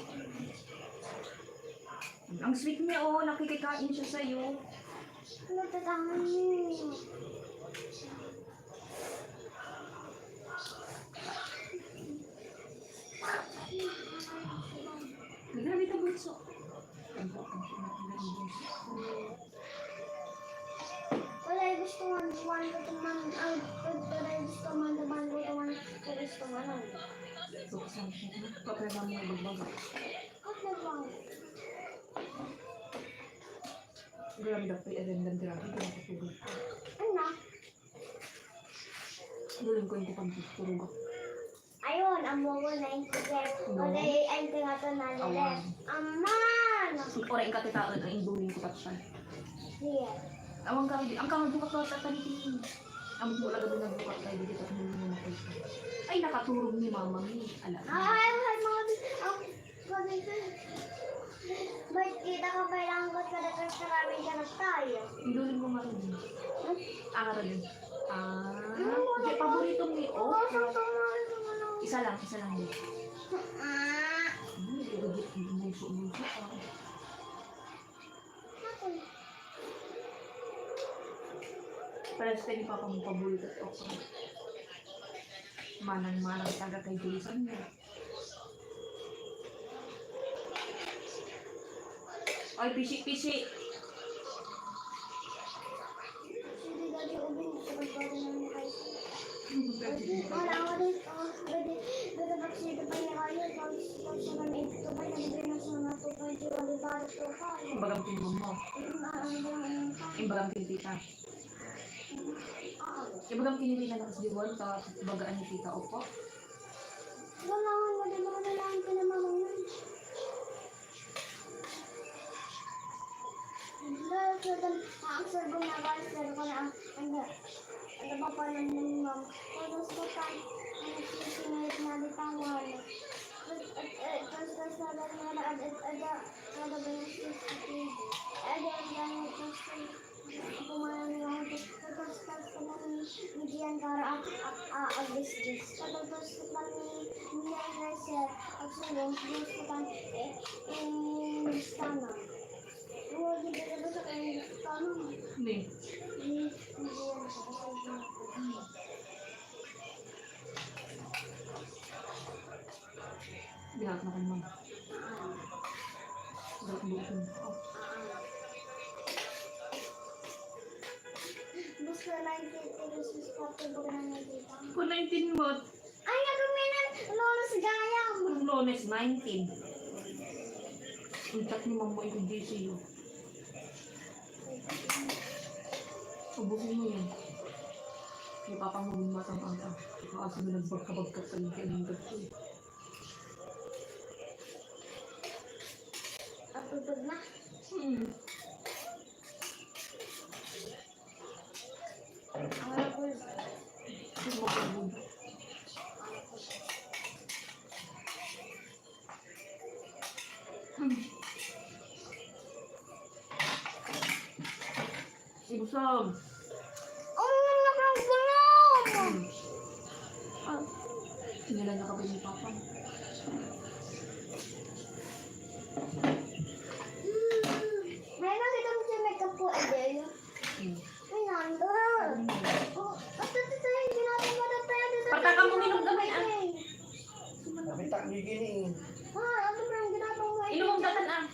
Speaker 2: Ang sweet niya, oh. Nakikikain siya sa'yo. Nagla dito, bunso. Ang bakang siya natin Focus lang siya. Papayagan mo yung bagbaga.
Speaker 6: Ano ba?
Speaker 2: Grabe daw pa i-arendan grabe. Grabe pa.
Speaker 6: Ano?
Speaker 2: Duling ko yung pagtutulog ako.
Speaker 6: Ayun, ang mogo na yung ticket.
Speaker 2: No.
Speaker 6: O di, ay tinga to na nilip. Aman!
Speaker 2: Ora yung katitaan ang induling ko pa siya.
Speaker 6: Sige.
Speaker 2: Ang kang bukat ko sa tanitin. Ang mula gabi ng bukat tayo dito at hindi mo nakita. Ay, nakaturog ni mama mi. Alam.
Speaker 6: Ay, mga ganito. Ba't kita ko ba lang ko sa dapat sa maraming ganap tayo?
Speaker 2: Induling mo nga rin. Ah, rin. Di paborito mo yung Isa lang din. Bunso. Parang sa tayo pa mong paborito at okra. Manang taga kay Jason niya. Ay, pisi.
Speaker 6: Hindi dati ubing sa pagbago ng kayo. Wala ako din. Dito ba siya pa niya kayo? Pag siya kami ito pa niya din na sa mga tupay siya walibari ko kayo.
Speaker 2: Bagang tinmong mo. Bagang tinitita. Bagang tinitita na kasi diwan sa bagaan ni tita opo.
Speaker 6: Wala ako. Wala mo na lang pinamamang yun. Dahil sa dan, ang sarbo na guys, pero ko na ang napapalan ng mom. Tapos ko tayo, ang nagsisingalit na bitawan. Tapos sa dan na ada ba yung CCTV? Ada yung kumain lang ito. Tapos ko na bigyan para agis-gis. Tapos ko pa niya sir, at sulong, tapos ko pa sana. Oh, di ba sa kanya tanong?
Speaker 2: Hindi. Bihat na kayo ma'am. Bukin.
Speaker 6: Basta lang titigil sa spot ko ba na dito?
Speaker 2: Kung 19 mo,
Speaker 6: Ay, nagaminan! Lolo si Gayam!
Speaker 2: kung Lunes 19. Untak ni mama yung DCU. Ubusin mo yun. May papangulong matang ata. Kaasa mo nagbagkabagkat sa yung kainin ko.
Speaker 6: At tutog na. Ang alakul.
Speaker 2: Ibusam!
Speaker 6: Oh, ang gulong!
Speaker 2: Sinilan na kami ni Papa.
Speaker 6: May nakita mo siya makeup po, Adele. May nandun. Oh, at ito tayo, hindi natin matataya dito.
Speaker 2: Pataka mo minom gamay ah.
Speaker 4: Nakita niyo gini.
Speaker 6: Ah, ano ba yung ginagawa mo?
Speaker 2: Inom ang datan ah.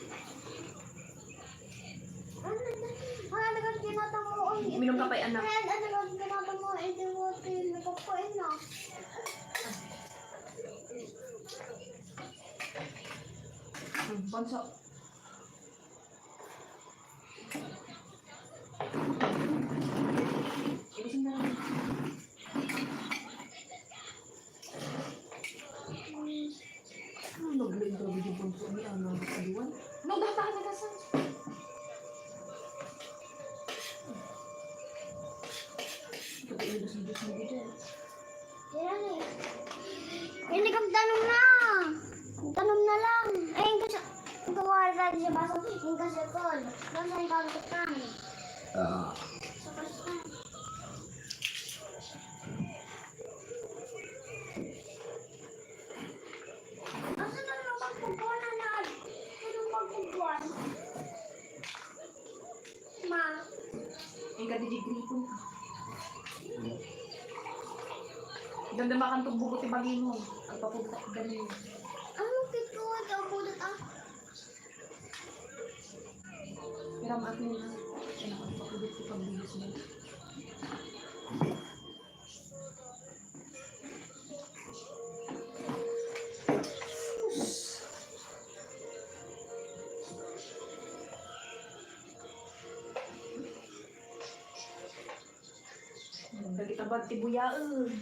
Speaker 6: Ano ka ginagawa mo?
Speaker 2: Minom ka pa'y anak.
Speaker 6: Ano ka ginagawa mo? Hindi mo nagpapain na.
Speaker 2: Bansa. Ibusin na lang. Nag-blend grabe yung bansa ni Ana. Kaliwan. Nagdata ka na sa. Pati ilabas ng Diyos mo dito.
Speaker 6: Yan eh. Hindi ka tanong na. Tanong na lang. Ay, yung kasi, gawa sa sa baso, yung kasi call. Basta yung kagod kami. Sa kasi. Asa na naman pagpupuan na na? Anong pagpupuan? Ma.
Speaker 2: Yung kadidigrito. Ganda makantong bugot yung bagay mo. Ang papunta ko ganun.
Speaker 6: Anong kito? Ikaw budot ah.
Speaker 2: Pero ang akin na. Ay, ang papunta ko pag-bilis mo. Dapat tibuyaan.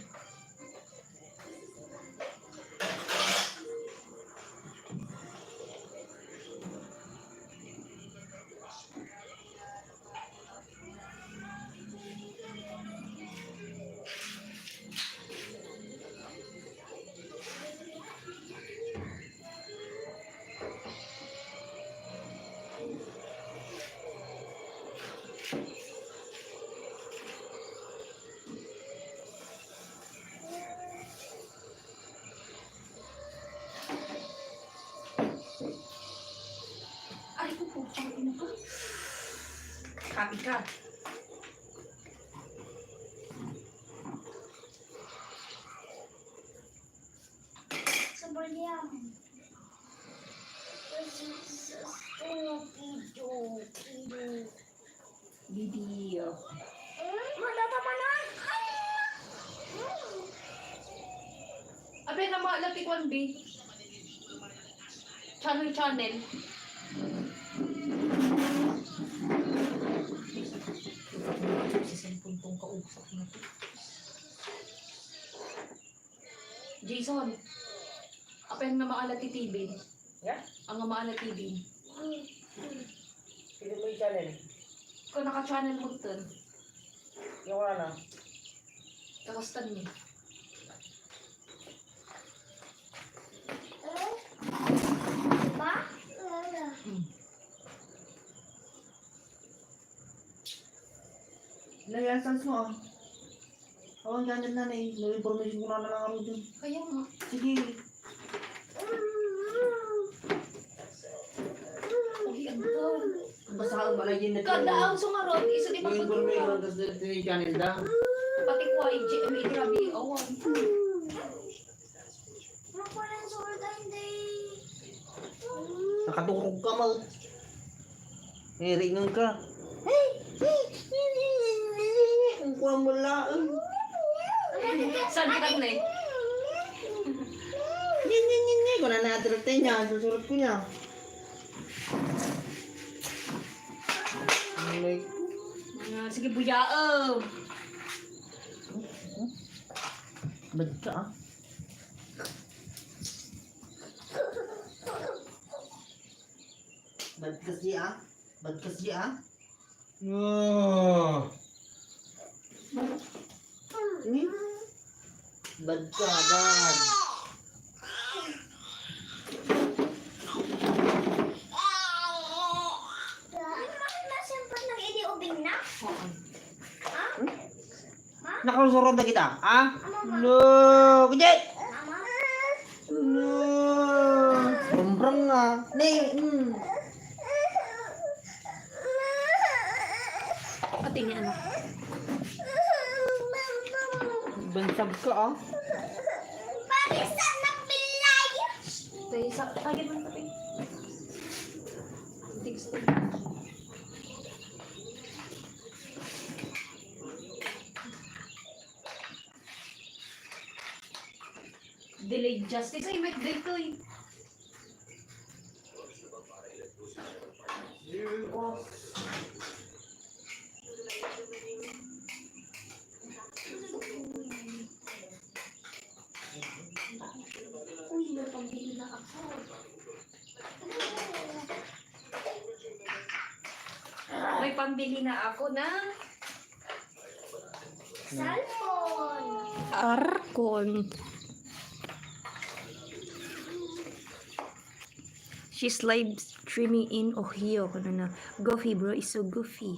Speaker 2: Ay, puputang ina ko. Happy ka.
Speaker 6: Sabay yan.
Speaker 2: Bibi.
Speaker 6: Malata pa na.
Speaker 2: Abe na malatikwan, B. Channel. Sa cellphone tong kausap na to. Jason, apen na maalati TV.
Speaker 1: Yeah?
Speaker 2: Ang maalati TV.
Speaker 1: Pili mo yung channel.
Speaker 2: Kung naka-channel mo ito,
Speaker 1: Yung ano?
Speaker 2: kakastan niya.
Speaker 6: Ba?
Speaker 1: Nag-essence mo ah. Oo, ganyan na eh. No-information ko na lang ako dun.
Speaker 2: Kaya nga.
Speaker 1: Sige.
Speaker 2: Uy, ang doon.
Speaker 1: Basta ako malagyan na
Speaker 2: Kada ang sungarot, isa di ba
Speaker 1: yung information, tapos ito yung channel da.
Speaker 2: pati ko ay GMA grabe awan.
Speaker 6: Mapalan sword hindi.
Speaker 1: Nakaturog ka mal. Eh, ringon ka. Ang kuha mo lang.
Speaker 2: Saan kita na eh?
Speaker 1: Nye. Kung na natrate niya, susurot ko niya. Like,
Speaker 2: Sige, buyaam.
Speaker 1: bad ka ah. Bad kasi ah. Bad kasi ah. Bad ka, bad.
Speaker 6: Bakit na siyempre nag-idi-ubing na?
Speaker 1: Nakasurod na kita, ah? No, kujit!
Speaker 6: Mama?
Speaker 1: No. Sombrang nga.
Speaker 2: Pati niya anak.
Speaker 1: Bansag ka ah.
Speaker 6: Bakit sa nagbilay?
Speaker 2: Tayo sa tagin mo pati. Text. Delayed justice ay may dito eh. Uy, may pambili na ako. May pambili na ako ng
Speaker 6: Cellphone.
Speaker 2: Arkon. She's live streaming in Ohio. Ano na? Goofy bro is so goofy.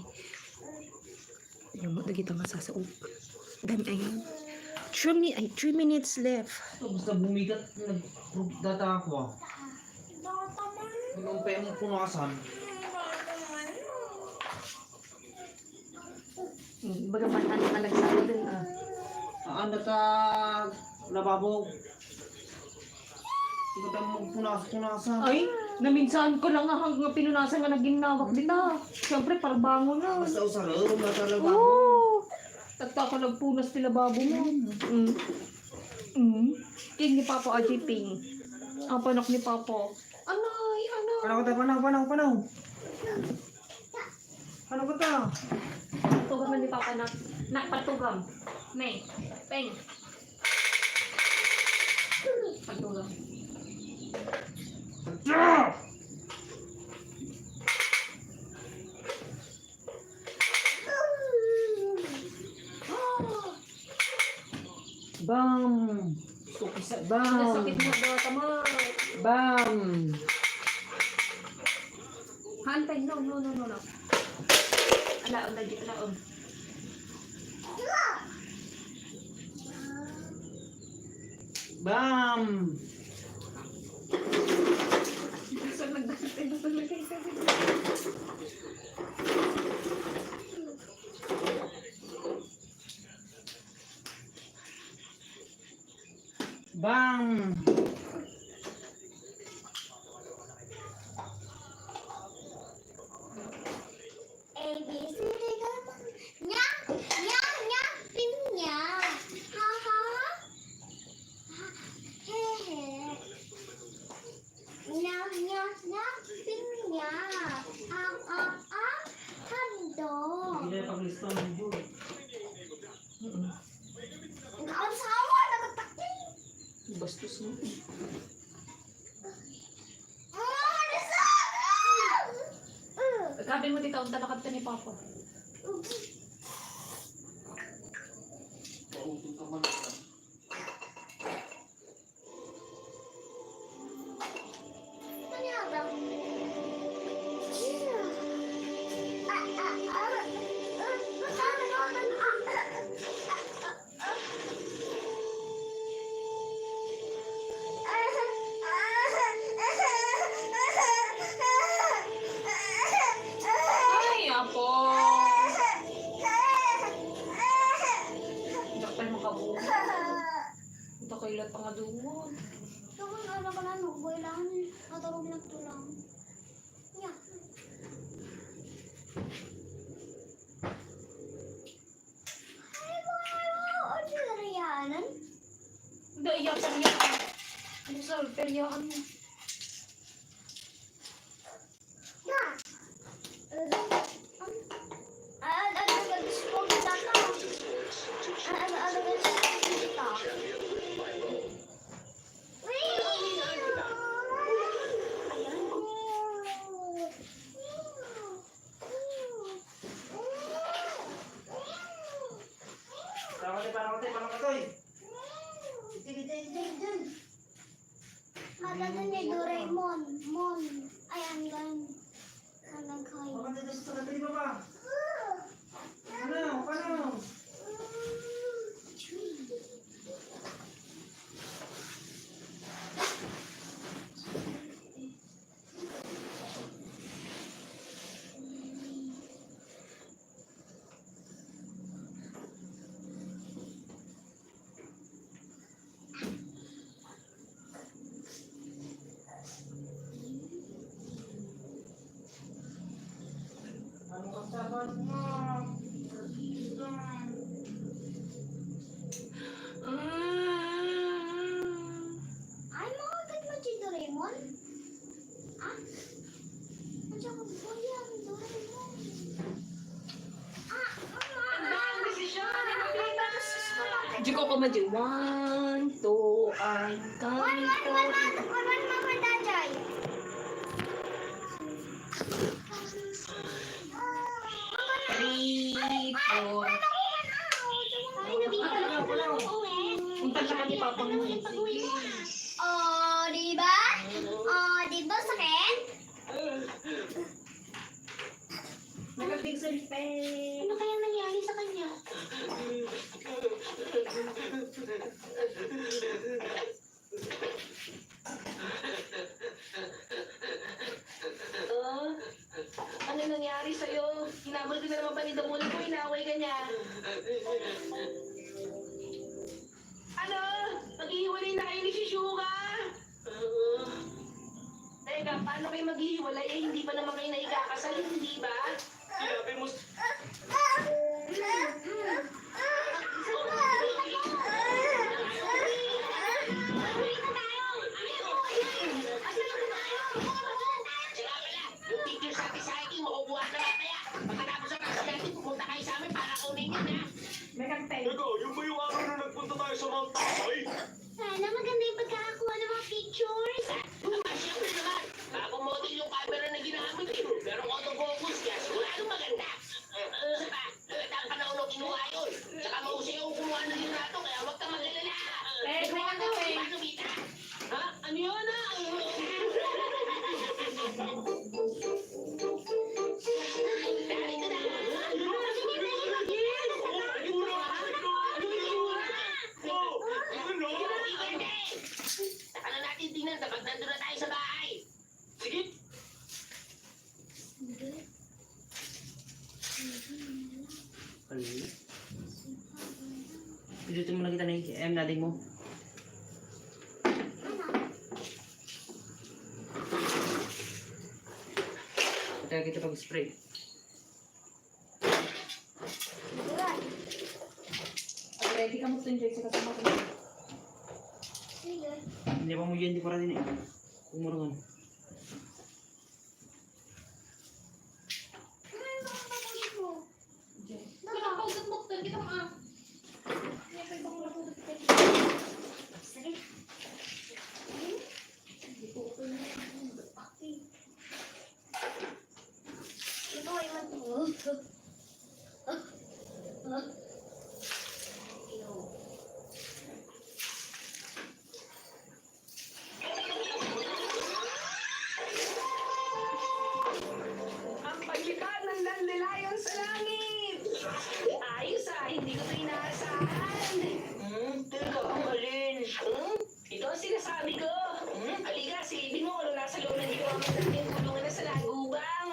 Speaker 2: Yung mo kita masasaog. Dan ayun. 3 minutes left.
Speaker 1: Basta bumigat, nagdata ako ah.
Speaker 6: Data man.
Speaker 1: Anong paya mo punasan?
Speaker 2: Bagaman ang nagsabi din ah.
Speaker 1: Aan data lababo. Hindi ka tayo punasan.
Speaker 2: Ay, naminsan ko lang hanggang pinunasan nga naging nawak dita. Siyempre, parbango na.
Speaker 1: Basta usaro, data lababo.
Speaker 2: Oo! Tagtaka nagpunas nila babo mo. King ni Papa Ajiping. Ang panak ni Papa. Anay, anay.
Speaker 1: Panaw. Ano ka ta?
Speaker 2: Patugam na ni Papa na patugam. May. Peng. Pagtulong.
Speaker 1: Bam! Tukisa, bam!
Speaker 2: Nasakit mo daw tama.
Speaker 1: Bam!
Speaker 2: Hantay, no. Alaon, lagi, alaon.
Speaker 1: Bam!
Speaker 2: So, nagdantay na talaga yung
Speaker 1: Bam!
Speaker 6: A, B, C, D, nya, nya, nya, pinya. Ha, ha. He, he. Nya, nya, nya, pinya. Hando.
Speaker 1: Hindi na pag-listo ng video.
Speaker 6: Ang sawa, nagtakti.
Speaker 2: bastos mo. Sabi mo, tita, unta nakanta ni Papa. Ay, apo! Hindi pa naman kabuo. Ito kailan pa nga doon.
Speaker 6: Ano ka na, nagboy lang. Natulog lang tulang. Yeah. Ay, mga ordinaryanan.
Speaker 2: Hindi, iyak sa iyak. Ano sa peryahan mo?
Speaker 6: Yeah. Ano nag-dispo kita ka? Ano nag-dispo kita?
Speaker 1: Parang katoy.
Speaker 6: Ada ni Doraemon, Mon. Ay, ang gan. Ang kay.
Speaker 1: Bakit dito sa katoy mo ba? Paano? Ano ka saban mo?
Speaker 6: Ay, makagad mo si Doraemon? Ah? Andiyan ko po yan, Doraemon.
Speaker 2: Di ko kumadyo. 1, 2, ay,
Speaker 6: One, Mama Dajay.
Speaker 2: Three, four. Punta ka ni Papa mo.
Speaker 6: Oh, di ba? Oh, di ba sakit?
Speaker 2: Nagabig sa lipen.
Speaker 6: Ano kaya nangyari sa kanya?
Speaker 3: Ano nangyari sa'yo? Hinabol ka na naman pa ni Damuli ko, inaway ka niya. Ano? Maghihiwalay na kayo ni Shishuka? Teka, paano kayo maghihiwalay? Eh, hindi pa naman kayo naikakasal, hindi ba?
Speaker 4: Sinabi mo,
Speaker 3: Yung picture sa atin sa akin, makukuha na lang kaya. Pagkatapos ang kasi natin, pupunta kayo sa amin para kunin yun, ha?
Speaker 2: May kantay.
Speaker 4: ikaw, yung ba
Speaker 3: tingnan kapag nandun na tayo sa bahay. Sige.
Speaker 1: Kali. Pilutin mo na kita na yung natin mo. Kaya kita pag-spray.
Speaker 2: Ready ka mo to enjoy sa kasama ko.
Speaker 6: Sige.
Speaker 1: Hindi pa mo yun, hindi pa rin eh. Umurangan.
Speaker 6: Ito ay matuto.
Speaker 3: Ang paglipad ng dandelion sa langit! Ayos hindi ko ito inaasahan. Teka, ang alin? Ito ang sinasabi ko. Halika, silipin mo kung nasa loob ng ginawa natin kulungan na sa lagubang.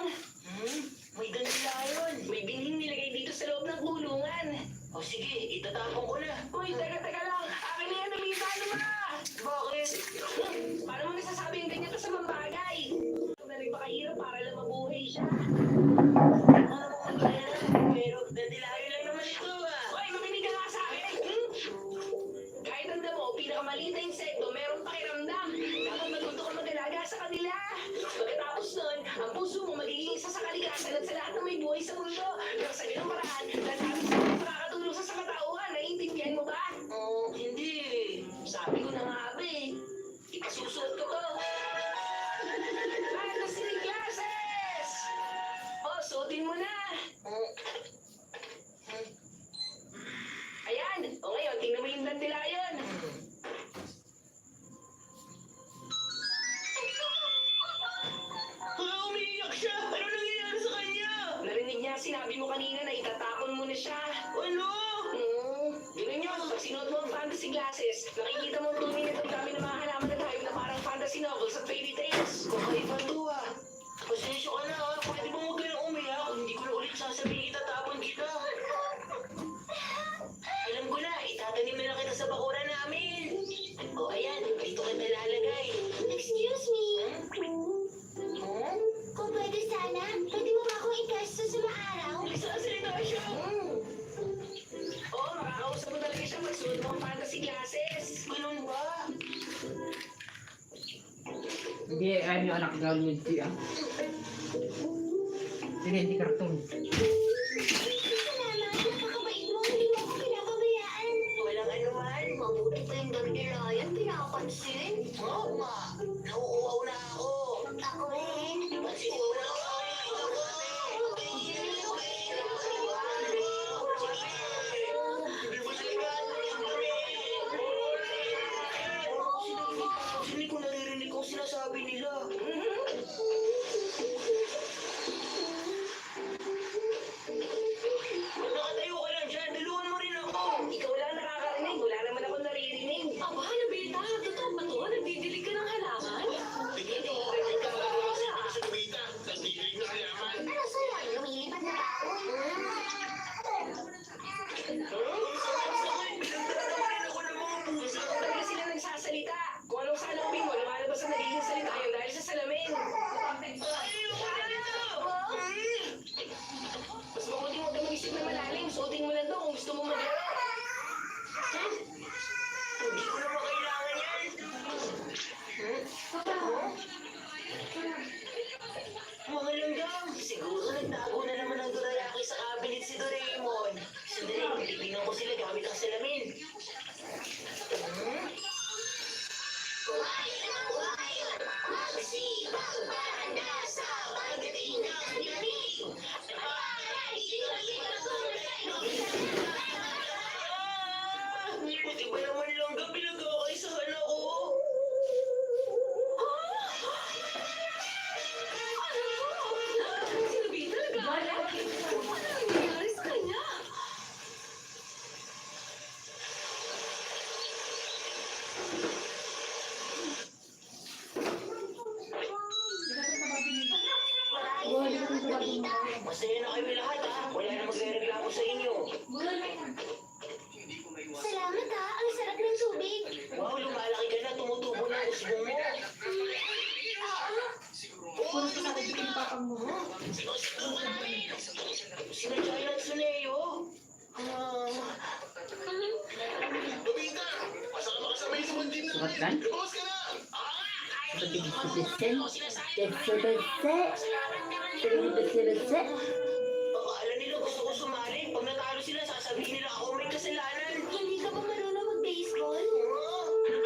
Speaker 3: May dandelion. May binhing nilagay dito sa loob ng kulungan. O sige, itatapon ko na. Uy, teka lang. Akin na yan, nalita naman. Bakit? Paano mo nasasabi yung ganyan ka sa mga bagay? Na nagpakahirap para lang mabuhay siya. Pero dandelion lang naman ito Hoy, makinig ka nga sa akin! Kahit ang damo, pinakamaliit na insekto, meron pakiramdam. Dapat matuto ka mag-alaga sa kanila. Pagkatapos nun, ang puso mo magiging isa sa kalikasan at sa lahat ng may buhay sa mundo. Pero sa ganung paraan, nasabi sa mga makakatulong sa katauhan. Naiintindihan mo ba? Hindi. Sabi ko na nga ba Ipasusuot ko to. Fantasy glasses! Suotin mo na. Ayan. O ngayon, tingnan mo yung dandelion. Umiiyak siya! Ano nangyayari sa kanya? Narinig niya, sinabi mo kanina na itatapon mo na siya. Ano? Ganun yun. Pag sinuot mo ang fantasy glasses, nakikita mo ang tunay na dami ng mga halaman na tayo na parang fantasy novels at fairy tales. Kakaiba to Pasensya ka na Pwede ba huwag ka nang umiyak? Hindi ko na ulit sasabihin itatapon kita. Alam ko na, itatanim na lang kita sa bakuran namin. O ayan, dito ka nalalagay.
Speaker 6: Excuse me. Kung pwede sana, pwede mo ba akong ikasto sa maaraw?
Speaker 3: Nagsasalita siya. Oo, makakausap mo talaga siya magsuot mo ang fantasy glasses. Ganun ba?
Speaker 1: Hindi, ayun yung anak gawin mo dito hindi karton.
Speaker 6: Salamat, napakabait mo. Hindi mo ako pinapabayaan.
Speaker 3: Walang anuman.
Speaker 6: Mabuti pa yung dandelion, pinapansin.
Speaker 3: Oo nga, nauuwaw na ako.
Speaker 6: Ako rin.
Speaker 3: Pansin mo na ako. Hindi ko naririnig kung sinasabi nila. Nakatayo ka lang dyan, daluhan mo rin ako. Ikaw lang nakakarinig, wala naman ako naririnig. Aba, nabita, totoo ba to? Nagdidilig ka ng halaman? Hindi, ganyan ka makakasa.
Speaker 6: Ano sa'yo? Lumilipad na tao.
Speaker 3: Talaga sila nagsasalita. Kung anong salapin mo, lumalabas ang nagiging salita yun dahil sa salamin. Mas mabuti mo ka mag-isip na malalim. Suotin mo lang to kung gusto mo maglaro. Hindi ko naman kailangan yan. Mga langgam, siguro nagtago na naman ang dorayaki sa cabinet si Doraemon. Sandali, titignan ko sila gamit ang salamin. Buti ba naman langgam, pinag-aakaisahan ako?
Speaker 7: Masaya na kami lahat ha. Wala na magre-reklamo sa inyo.
Speaker 6: Salamat ha, ang sarap ng tubig.
Speaker 7: Wow, lumalaki ka na. Tumutubo na ang usbong mo.
Speaker 1: Puro sa sakit yung papang mo.
Speaker 7: Sinadya yan sa Leo.
Speaker 1: Sukat kan? Seperti bese.
Speaker 7: Akala nila gusto ko sumali. Pag natalo sila, sasabihin nila ako may kasalanan.
Speaker 6: Hindi ka ba marunong mag-baseball?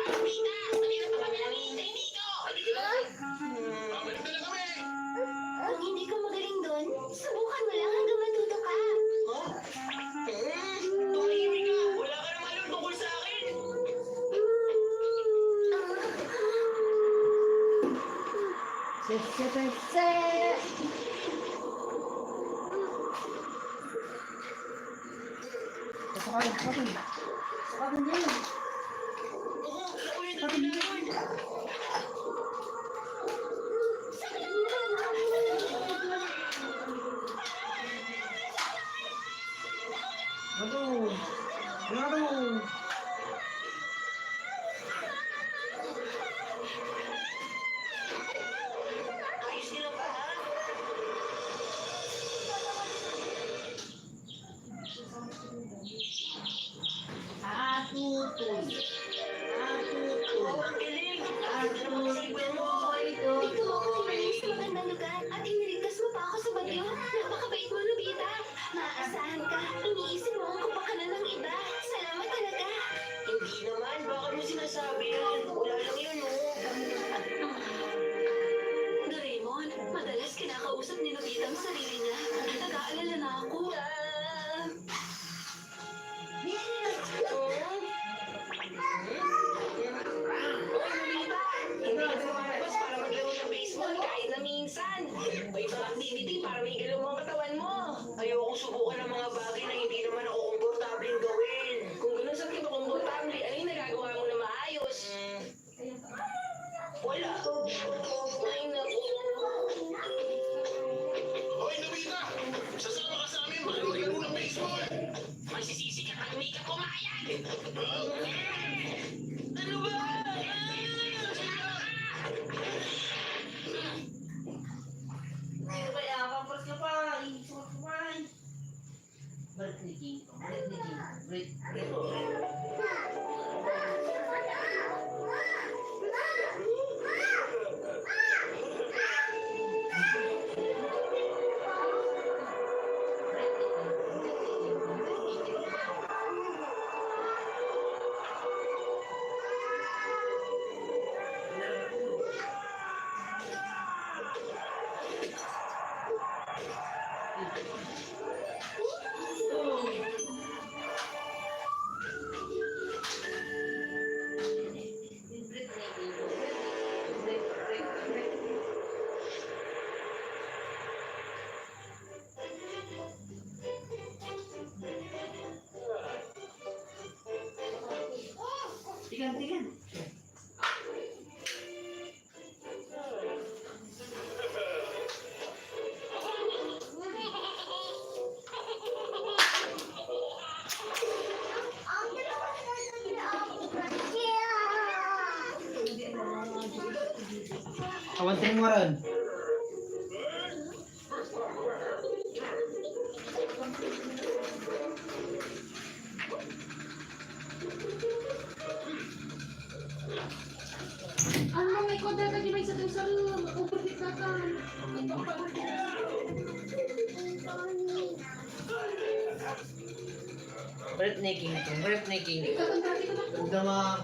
Speaker 7: Alvita, kanina pa kami nanghihintay dito.
Speaker 6: Kung hindi ka magaling doon, subukan mo lang hanggang matuto ka.
Speaker 7: Tumahimik ka. Wala ka naman alam tungkol sa akin.
Speaker 1: Sukatin din.
Speaker 7: Oo, nakulit na yun.
Speaker 1: Aduh. Aduh.
Speaker 7: Ayos nila ba ha? Oo, ang galing. Ganda naman ang cellphone mo.
Speaker 6: Ito ako umalis sa magandang lugar at iniligtas mo pa ako sa bagyo. Napakabait mo, Nobita. Maaasahan ka. Iniisip mo ang kapakanan ng iba. Salamat talaga.
Speaker 7: Hindi naman. Baka mo sinasabi yan. Wala lang yun, oh.
Speaker 3: Doraemon, madalas kinakausap ni Nobita ang sarili niya. Nag-aalala na ako.
Speaker 7: Hindi ka lumabas para maglaro ng baseball kahit na minsan. May mga activity para may galaw ang katawan mo. Ayoko subukan ng mga bagay na hindi naman ako komportableng gawin.
Speaker 3: Kung ganun sa tipo komportable, ano yung nagagawa mo na maayos?
Speaker 7: Wala.
Speaker 3: Ay, naku.
Speaker 4: Hoy, Nobita! Sasama ka sa amin, maglaro ng baseball!
Speaker 7: Masisisi ka pag hindi ka pumayag. Ano ba?
Speaker 1: Kaya paparas ka pa. Sukat ka pa. Balik ni King. Break. Tigan. Awantin mo ron.
Speaker 5: Ano may koda ka di ba sa sa upertit na ka? Ito pa.
Speaker 1: Breathmaking.
Speaker 5: Kakantati ko na.
Speaker 1: Udah mah.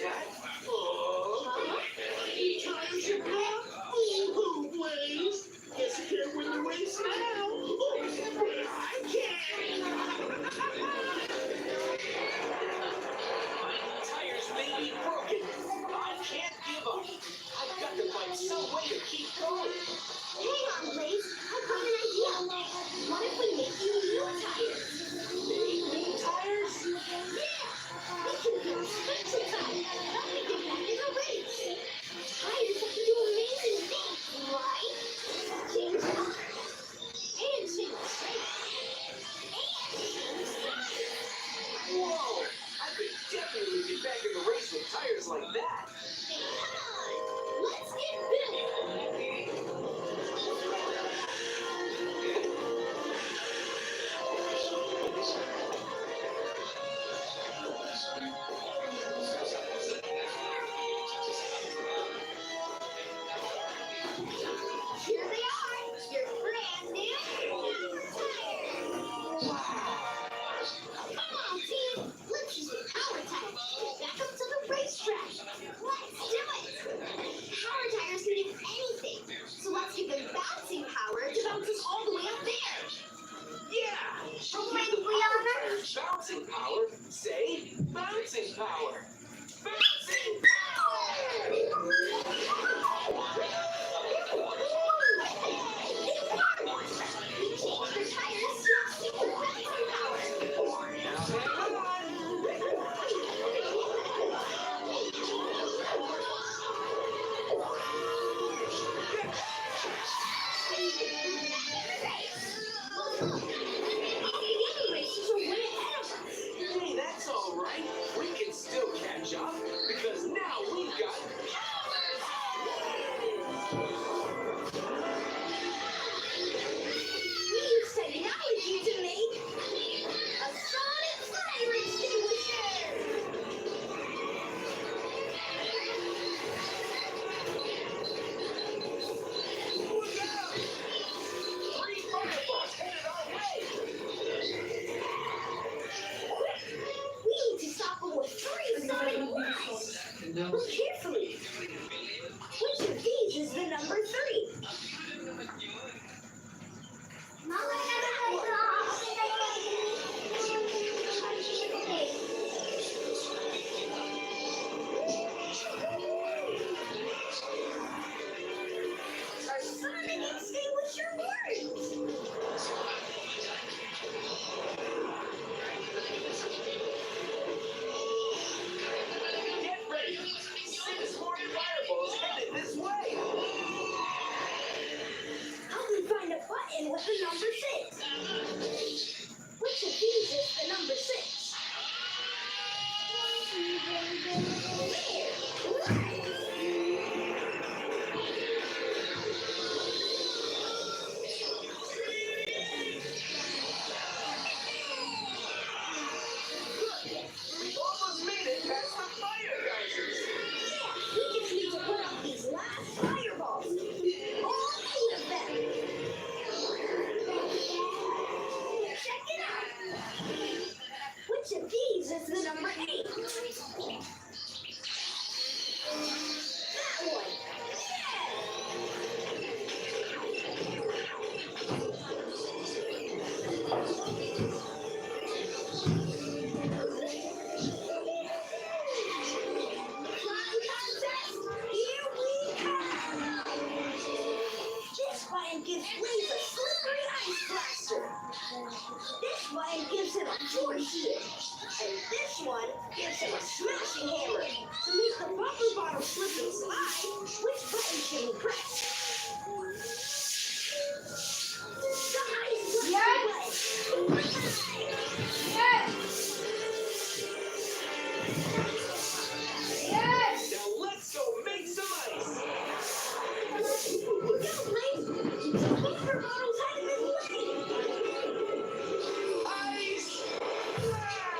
Speaker 4: that? Oh, tires are blocked. Oh, Blaze. Guess you can't win the race now. Oh, but I can. My tires may be broken. I can't give up. I've got to find some way to keep going.
Speaker 3: Hang on, Blaze. I've got an idea. What if we make you new tires?
Speaker 4: New tires?
Speaker 3: Yeah! We can build special tires. Help me get back in the race. Tires that can do amazing things, right? Change color. And change shape. And change size.
Speaker 4: Whoa! I could definitely get back in the race with tires like that.
Speaker 3: Then come on. Let's get built. Here they are, your brand new power tires. Come on, team. Let's use the power tires to get back up to the racetrack. Let's do it. Power tires can do anything, so let's give them bouncing power to bounce us all the way up there.
Speaker 4: Yeah!
Speaker 6: Wait, Brianna?
Speaker 4: Bouncing power. Say bouncing power. Bouncing power!
Speaker 3: It worked! We changed the tires to super bouncing power.
Speaker 4: Hey, that's all right. We can still catch up because now we've got
Speaker 3: We use technology to make a sonic fire extinguisher.
Speaker 4: Look out! 3 firebots headed our way.
Speaker 3: We need to stop them with 3 sonic blasts. Look carefully. Which of these is the number 3?
Speaker 6: Mama,
Speaker 3: Our sonic extinguisher works.
Speaker 4: Get ready. 6 more fireballs headed this way.
Speaker 3: Help me find a button with the number 6. Which of these is the number 6?
Speaker 4: We almost made it past the fire geysers.
Speaker 3: Yeah, we just need to put out these last fireballs. All 8 of them. Check it out. Which of these is the number 8? That one. Flying contest, here we come. This button gives Blaze a slippery ice blaster. This button gives him a force shield. And this one gives him a smashing hammer. To make the bumper bottle slip and slide, which button should we press? The ice blaster button.
Speaker 4: Now let's go make some ice.
Speaker 3: Look out, Blaze! The bumper bottle's heading this way!
Speaker 4: Ice blast!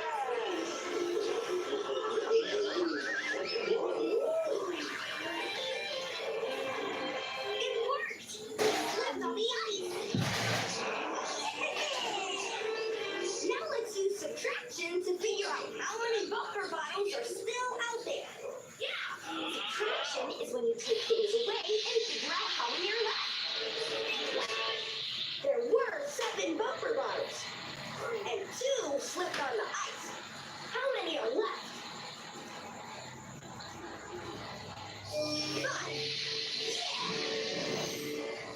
Speaker 3: when you take things away and figure out how many are left. There were 7 bumper bars, and 2 slipped on the ice. How many are left? 5.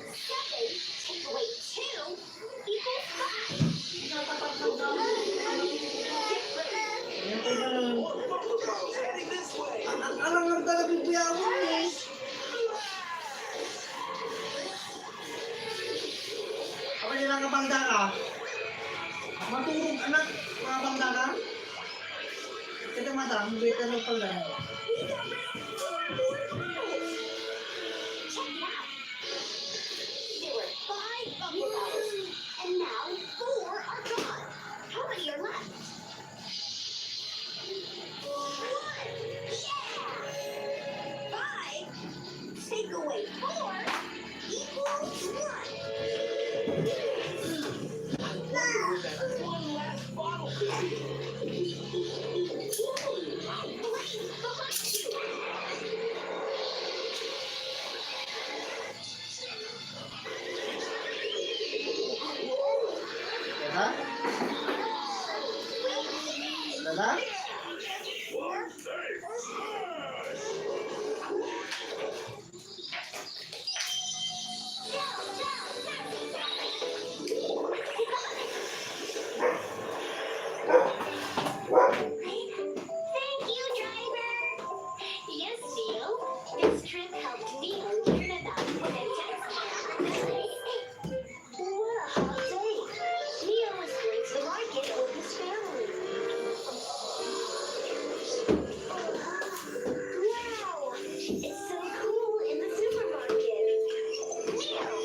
Speaker 3: 7 take away 2 equals 5.
Speaker 4: More bumper bottles heading this way.
Speaker 1: Alam lang talaga bibiyawin eh. Apa nilang kabangda ka? Matulog anak, mga bangda ka? Kita mata, mabait ka lang pala.
Speaker 3: Check it out. There were 5 bumper bottles, and now 4 are gone. How many are left? 1. Yeah! 5 take away 4 equals 1.
Speaker 4: One last bottle.
Speaker 1: Dada? Dada?
Speaker 3: Thank you, driver. Yes, Neil. This trip helped Neil learn about potential. What a hot day. Neil was going to the market with his family. Wow, it's so cool in the supermarket. Neil,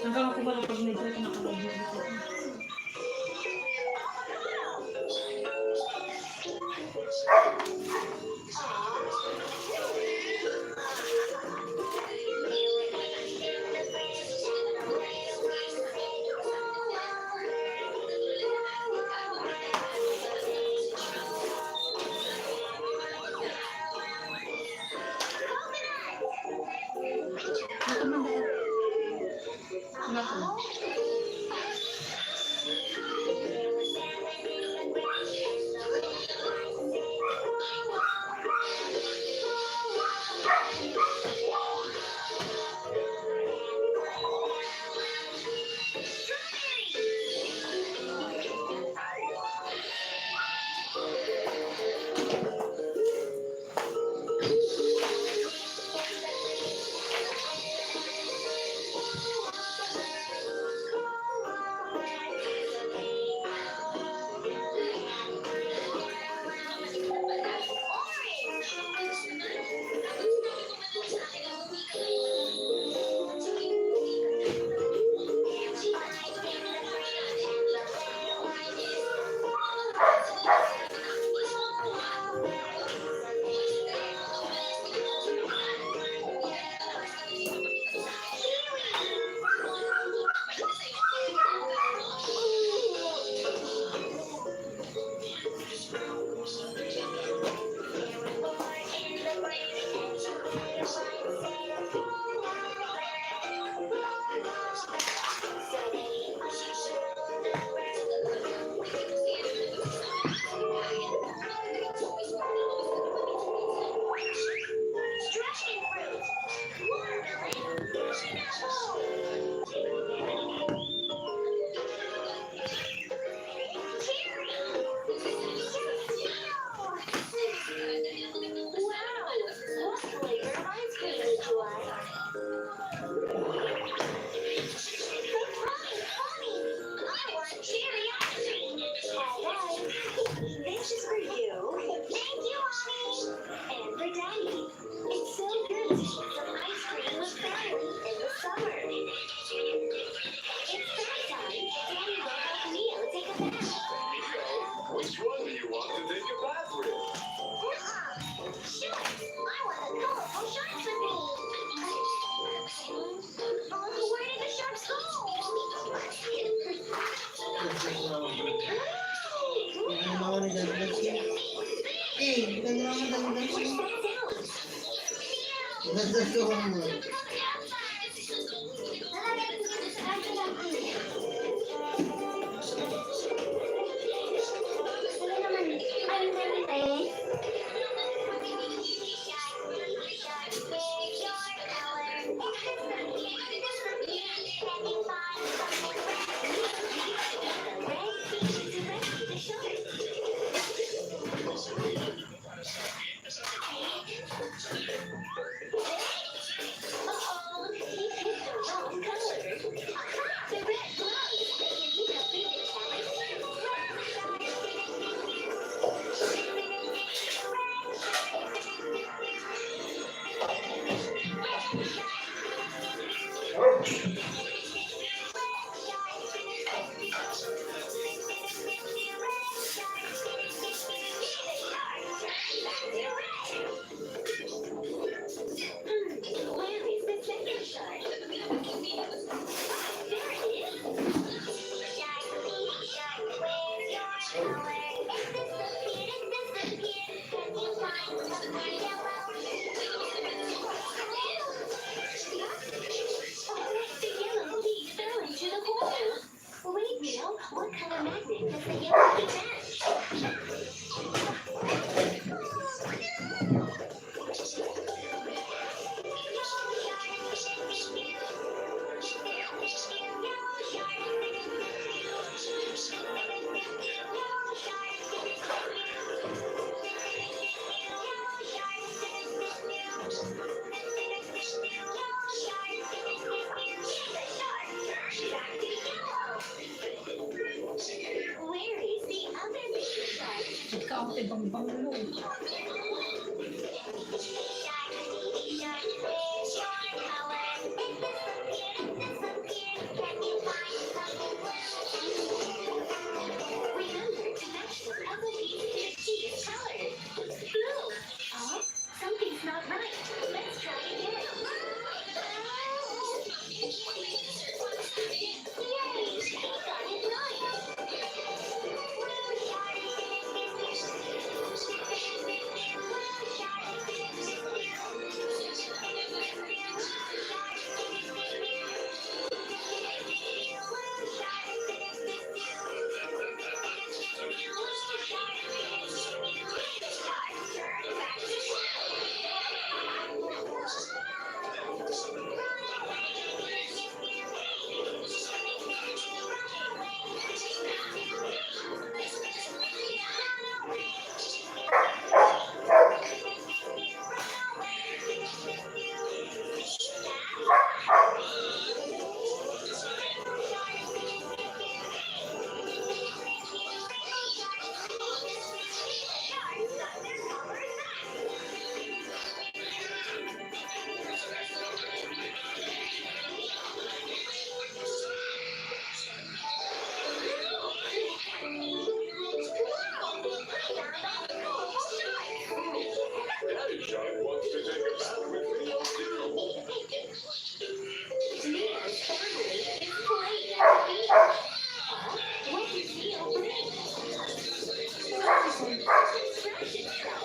Speaker 2: Hanggang ako ba pag medyo nakalagay dito?
Speaker 3: Some ice cream with family in the summer. It's bath time. Daddy will help Neo take a bath.
Speaker 4: Which one do you want to take a bath with?
Speaker 6: Sharks! I want the colorful sharks with me. Oh, where did the sharks go?
Speaker 1: Yung mga nagdadagdag siya. Eh, nagdadagdag
Speaker 3: What's
Speaker 1: siya.
Speaker 3: that sound?
Speaker 1: Nagdadagdag ko mo.
Speaker 6: Sige naman, ay, hindi, eh.
Speaker 3: Where is the second shark? There it is. The yellow leaf fell into the hole. Wait, Neo, what color magnet does the yellow leaf match? Where is the other big shark?
Speaker 2: Ikaw, ibang-bang mo.
Speaker 3: Remember to match the other leaf to the key's color. Blue. Oh, something's not right. Let's try again. Yay! He got it right.
Speaker 4: Daddy Shark wants to take a bath with Neo too.
Speaker 3: Neo's family is playing at the beach. Huh? What did Neo bring? Distraction trap.